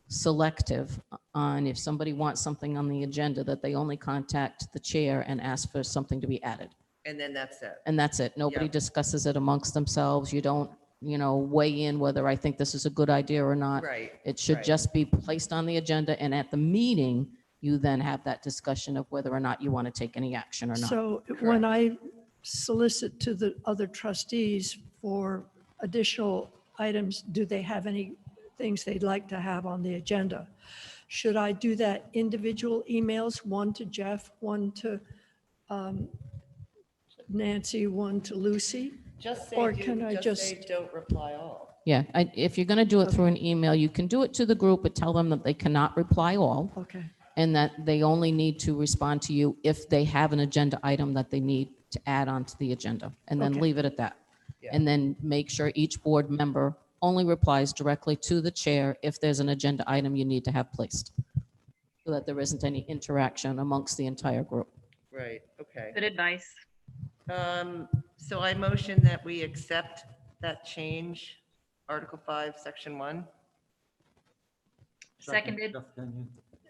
selective on if somebody wants something on the agenda, that they only contact the chair and ask for something to be added. And then that's it. And that's it. Nobody Yeah. discusses it amongst themselves. You don't, weigh in whether I think this is a good idea or not. Right. It should right. just be placed on the agenda, and at the meeting, you then have that discussion of whether or not you want to take any action or not. So when I solicit to the other trustees for additional items, do they have any things they'd like to have on the agenda? Should I do that individual emails, one to Jeff, one to Nancy, one to Lucy? Just Or say, can I just say just- don't reply all. Yeah, if you're going to do it through an email, you can do it to the group, but tell them that they cannot reply all, Okay, and that they only need to respond to you if they have an agenda item that they need to add onto the agenda, and then Okay. leave it at that. Yeah. And then make sure each board member only replies directly to the chair if there's an agenda item you need to have placed, so that there isn't any interaction amongst the entire group. Right, okay. Good advice. So I motion that we accept that change, Article 5, Section 1. Seconded.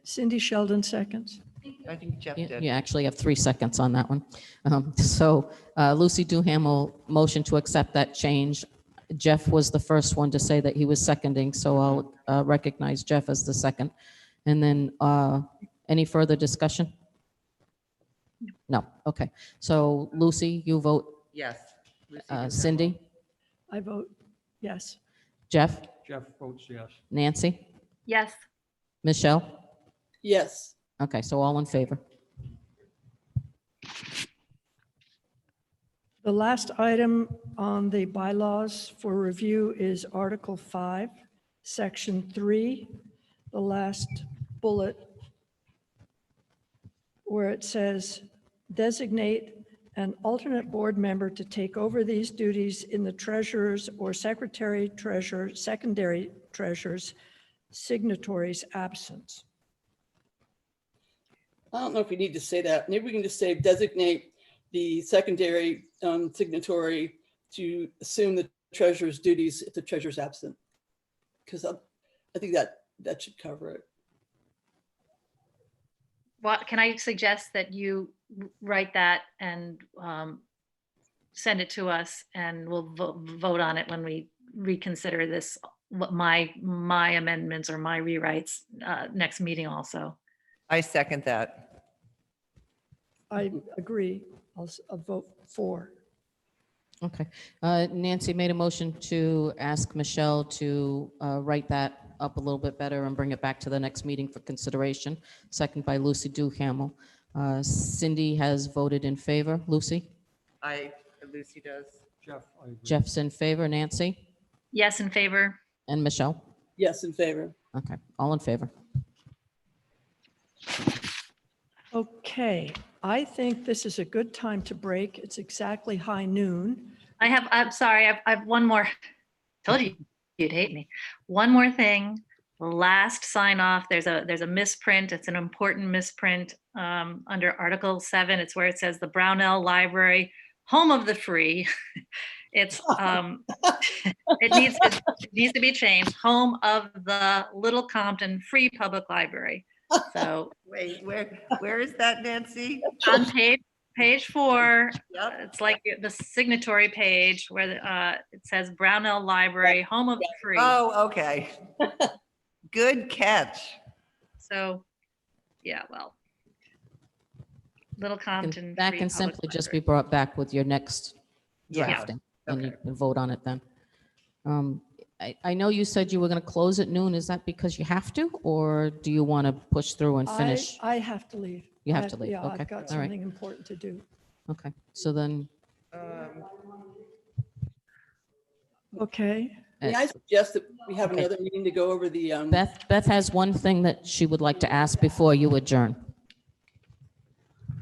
Cindy Sheldon seconds. I think Jeff You did. you actually have 3 seconds on that one. So Lucy Duhamel motion to accept that change Jeff was the first one to say that he was seconding, so I'll recognize Jeff as the second. And then any further discussion? No, okay. So Lucy, you vote. Yes. Lucy Duhamel. Cindy, I vote yes. Jeff, Jeff votes yes. Nancy, Yes, Michelle? Yes. Okay, so all in favor. The last item on the bylaws for review is Article 5, Section 3, the last bullet, where it says, designate an alternate board member to take over these duties in the treasurer's or secretary treasurer, secondary treasurer's signatory's absence. I don't know if we need to say that. Maybe we can just say designate the secondary signatory to assume the treasurer's duties if the treasurer's absent. Because I think that should cover it. what, can I suggest that you write that and send it to us, and we'll vote on it when we reconsider this, what my amendments or my rewrites next meeting also. I second that. I agree. I'll vote for. Okay. Nancy made a motion to ask Michelle to write that up a little bit better and bring it back to the next meeting for consideration. Second by Lucy Duhamel. Cindy has voted in favor. Lucy? Lucy does. Jeff, I agree. Jeff's in favor. Nancy? Yes, in favor. And Michelle? Yes, in favor. Okay, all in favor. Okay, I think this is a good time to break. It's exactly high noon. I'm sorry, I've one more. Told you you'd hate me. One more thing. Last sign off, there's a misprint. It's an important misprint under Article 7. It's where it says the Brownell Library, home of the free. It's it needs to be changed. Home of the Little Compton Free Public Library. So Wait, where is that, Nancy? on page 4, Yep. it's like the signatory page where it says Brownell Library, home of the free. Oh, okay. Good catch. So, yeah, well, Little And Compton. that Free can Public simply just be Library. brought back with your next Yeah. drafting, and you Okay. can vote on it then. I know you said you were going to close at noon. Is that because you have to, or do you want to push through and finish? I have to leave. You have to leave, Yeah, okay, I've got all right. something important to do. Okay, so then, Okay, May I suggest that we have Okay. another meeting to go over the, Beth has one thing that she would like to ask before you adjourn.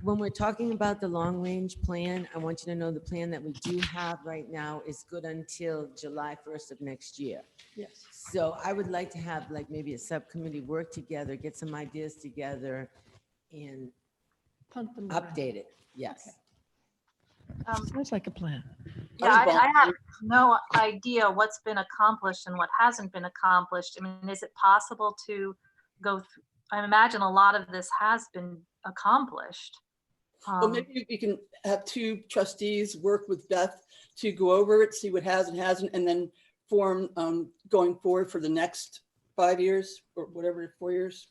When we're talking about the long-range plan, I want you to know the plan that we do have right now is good until July 1st of next year. yes. So I would like to have like maybe a subcommittee work together, get some ideas together and Punt them around. update it. Yes. Sounds like a plan. Yeah, I have no idea what's been accomplished and what hasn't been accomplished. I mean, is it possible to go through? I imagine a lot of this has been accomplished. well, maybe we can have 2 trustees work with Beth to go over it, see what has and hasn't, and then form going forward for the next 5 years or whatever, 4 years.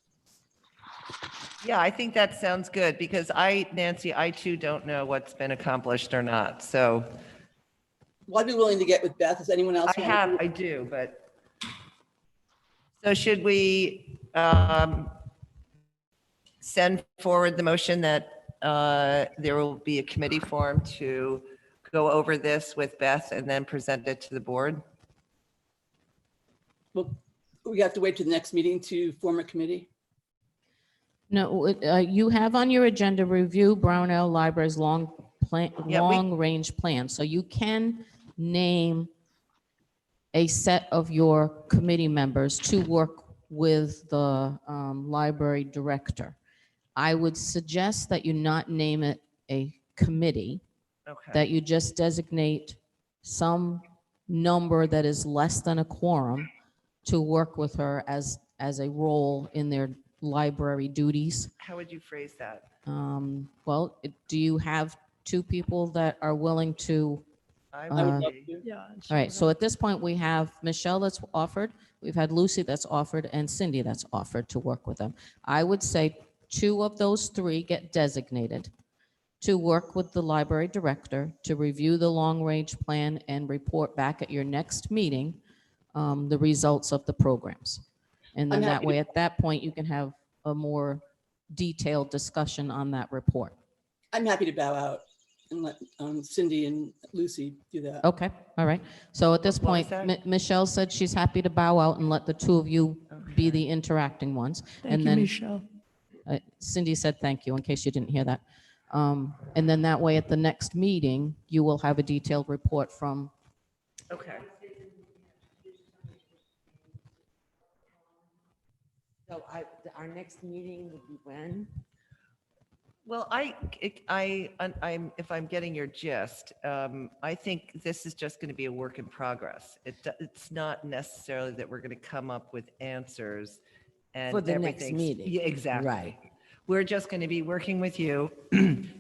Yeah, I think that sounds good because Nancy, I too don't know what's been accomplished or not. So Well, I'd be willing to get with Beth. Does anyone else? I do, but. So should we send forward the motion that there will be a committee formed to go over this with Beth and then present it to the board? Well, we have to wait to the next meeting to form a committee. No, you have on your agenda review Brownell Library's long-range plan. So you can name a set of your committee members to work with the library director. I would suggest that you not name it a committee, Okay. that you just designate some number that is less than a quorum to work with her as a role in their library duties. How would you phrase that? Well, do you have 2 people that are willing to I I would would love be. to. Yeah. and All right, so so at this point, we have Michelle that's offered, we've had Lucy that's offered, and Cindy that's offered to work with them. I would say 2 of those 3 get designated to work with the library director to review the long-range plan and report back at your next meeting the results of the programs. And then I'm that happy way, at that point, you can have a more detailed discussion on that report. I'm happy to bow out and let Cindy and Lucy do that. Okay, all right. So at this What was point, that? Michelle said she's happy to bow out and let the 2 of you be the interacting ones. Thank And you, then Michelle. Cindy said thank you, in case you didn't hear that. And then that way, at the next meeting, you will have a detailed report from, Okay. So our next meeting would be when? Well, if I'm getting your gist, I think this is just going to be a work in progress. It's not necessarily that we're going to come up with answers and For the next everything's- meeting. Yeah, exactly. Right. We're just going to be working with you,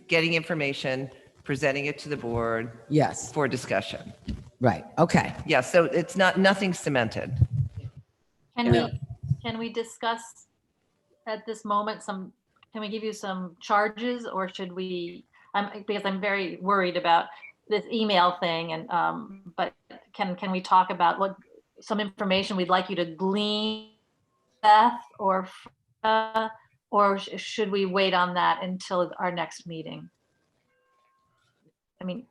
getting information, presenting it to the board Yes, for discussion. right, okay. Yeah, so it's nothing cemented. Yeah. Can we discuss at this moment can we give you some charges, or should we, because I'm very worried about this email thing, and, but can we talk about some information we'd like you to glean, Beth, or should we wait on that until our next meeting? I mean,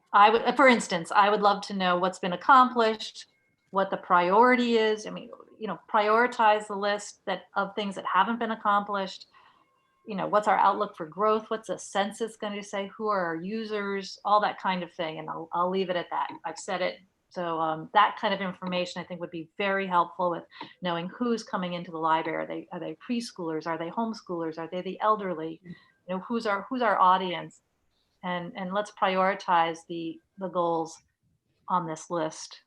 for instance, I would love to know what's been accomplished, what the priority is. I mean, prioritize the list of things that haven't been accomplished. What's our outlook for growth? What's the census going to say? Who are our users? All that kind of thing. And I'll leave it at that. I've said it. So that kind of information I think would be very helpful with knowing who's coming into the library. Are they preschoolers? Are they homeschoolers? Are they the elderly? Who's our audience? And let's prioritize the goals on this list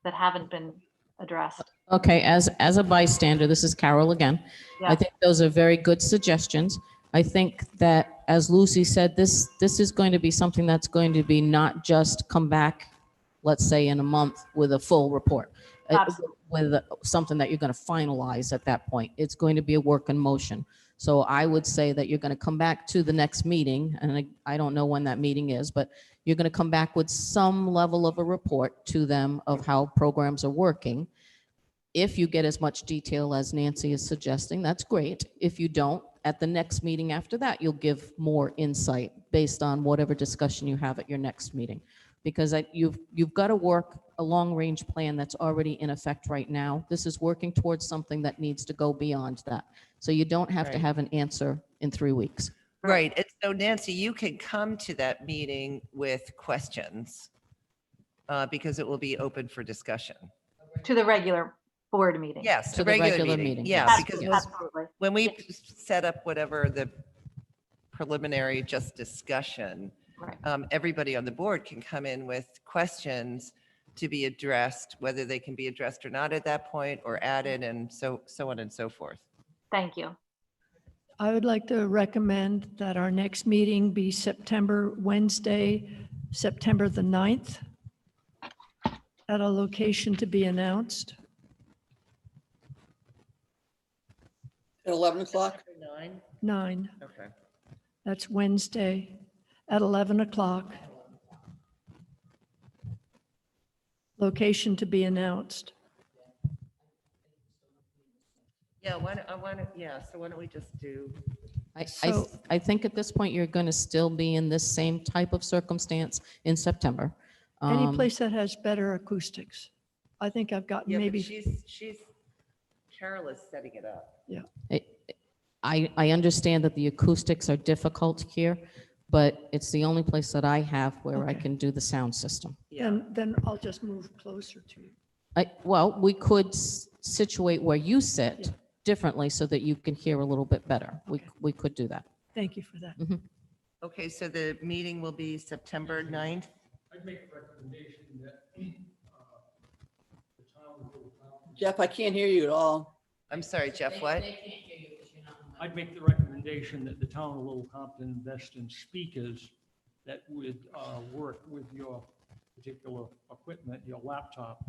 that haven't been addressed. okay, as a bystander, this is Carol again. I Yeah. think those are very good suggestions. I think that, as Lucy said, this is going to be something that's going to be not just come back, let's say in a month with a full report, Absolutely. with something that you're going to finalize at that point. It's going to be a work in motion. So I would say that you're going to come back to the next meeting, and I don't know when that meeting is, but you're going to come back with some level of a report to them of how programs are working. If you get as much detail as Nancy is suggesting, that's great. If you don't, at the next meeting after that, you'll give more insight based on whatever discussion you have at your next meeting. Because you've got to work a long-range plan that's already in effect right now. This is working towards something that needs to go beyond that. So you don't have to Right. have an answer in 3 weeks. Right. And so Nancy, you can come to that meeting with questions because it will be open for discussion. To the regular board meeting. Yes, To the the regular regular meeting. meeting, Yeah, yes. because Yes. Absolutely. when we set up whatever the preliminary just discussion, Right. everybody on the board can come in with questions to be addressed, whether they can be addressed or not at that point or added, and so on and so forth. Thank you. I would like to recommend that our next meeting be Wednesday, September the 9th, at a location to be announced. At 11 o'clock? 9, Okay. that's Wednesday, at 11 o'clock. Location to be announced. Yeah, so why don't we just do, So- I think at this point, you're going to still be in this same type of circumstance in September. Any Um, place that has better acoustics. I think I've gotten yeah, but maybe, Carol is setting it up. I understand that the acoustics are difficult here, but it's the only place that I have where I Okay. can do the sound system. Yeah. then I'll just move closer to you. Well, we could situate where you sit differently so that you can hear a little bit better. We could do that. Thank you for that. Okay, so the meeting will be September 9th? I'd make a recommendation that the town will, Jeff, I can't hear you at all. I'm sorry, Jeff, what? I'd make the recommendation that the town of Little Compton invest in speakers that would work with your particular equipment, your laptop,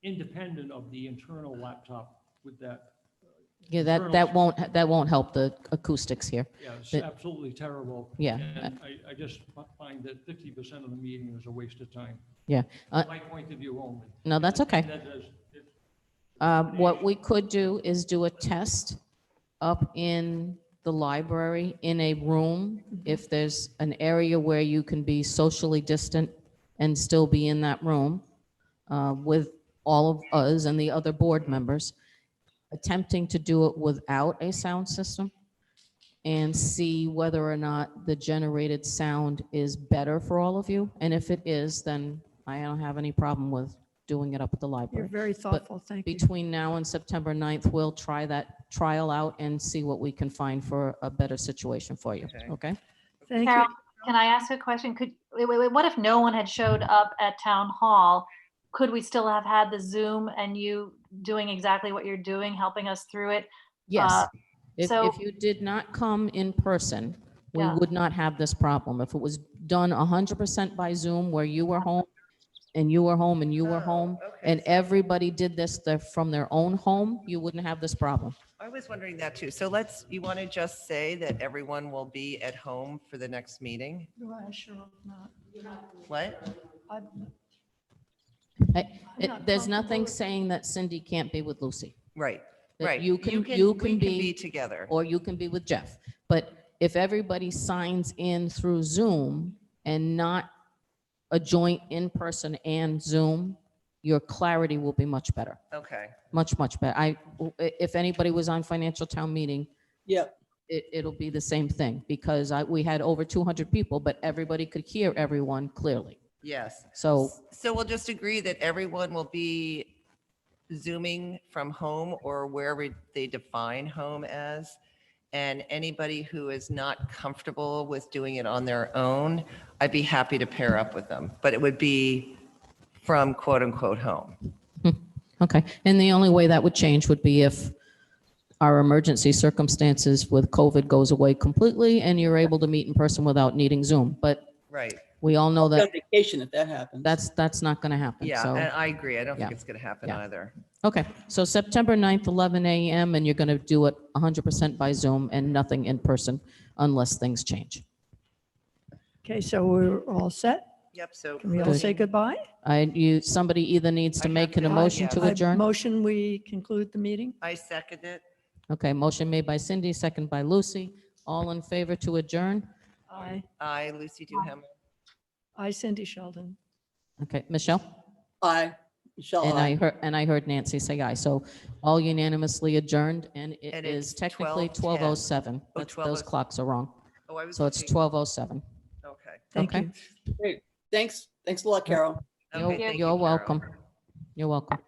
independent of the internal laptop with that. Yeah, internal- that won't help the acoustics here. Yeah, it's That- absolutely terrible. Yeah. And I just find that 50% of the meeting is a waste of time. Yeah. My point of view only. No, that's okay. And that is- it's- What we could do is do a test up in the library in a room. If there's an area where you can be socially distant and still be in that room with all of us and the other board members, attempting to do it without a sound system and see whether or not the generated sound is better for all of you. And if it is, then I don't have any problem with doing it up at the You're library. very thoughtful, thank you. Between now and September 9th, we'll try that trial out and see what we can find for a better situation for you, Okay. okay? Thank Carol, you. can I ask a question? Wait, what if no one had showed up at town hall? Could we still have had the Zoom and you doing exactly what you're doing, helping us through it? Yes. so- If you did not come in person, we Yeah. would not have this problem. If it was done 100% by Zoom where you were home and you were home and you were home, and everybody did this from their own home, you wouldn't have this problem. I was wondering that too. So you want to just say that everyone will be at home for the next meeting? No, I sure hope not. What? I'm- not There's nothing comfortable. saying that Cindy can't be with Lucy. Right, That right. you can we be, together. or you can be with Jeff. But if everybody signs in through Zoom and not a joint in-person and Zoom, your clarity will be much better, Okay, much, much better. If anybody was on Financial Town Meeting, Yep. it'll be the same thing because we had over 200 people, but everybody could hear everyone clearly. yes. So So we'll just agree that everyone will be Zooming from home or wherever they define home as. And anybody who is not comfortable with doing it on their own, I'd be happy to pair up with them, but it would be from quote unquote home. okay, and the only way that would change would be if our emergency circumstances with COVID goes away completely and you're able to meet in person without needing Zoom. But Right. we all know I'll be on that vacation if that happens. that's not going to happen. Yeah, So, and I agree. I don't think yeah. it's going to happen Yeah. either. okay, so September 9th, 11 a.m., and you're going to do it 100% by Zoom and nothing in person unless things change. Okay, so we're all set? Yep, so. Can we all say goodbye? Somebody either needs to I make have an to, emotion yes. to I adjourn. motion we conclude the meeting? I second it. Okay, motion made by Cindy, second by Lucy. All in favor to adjourn? Aye. I, Lucy Duhamel. I, Cindy Sheldon. Okay, Michelle? Aye. Michelle, And aye. I heard Nancy say aye. So all unanimously adjourned, and it And is it's technically 12:10. 12:07. Oh, Those 12:07. clocks are wrong. Oh, I was So it's looking- 12:07. Okay. Thank Okay. you. Great. Thanks a lot, Carol. Okay, thank you, You're Carol. welcome. You're welcome.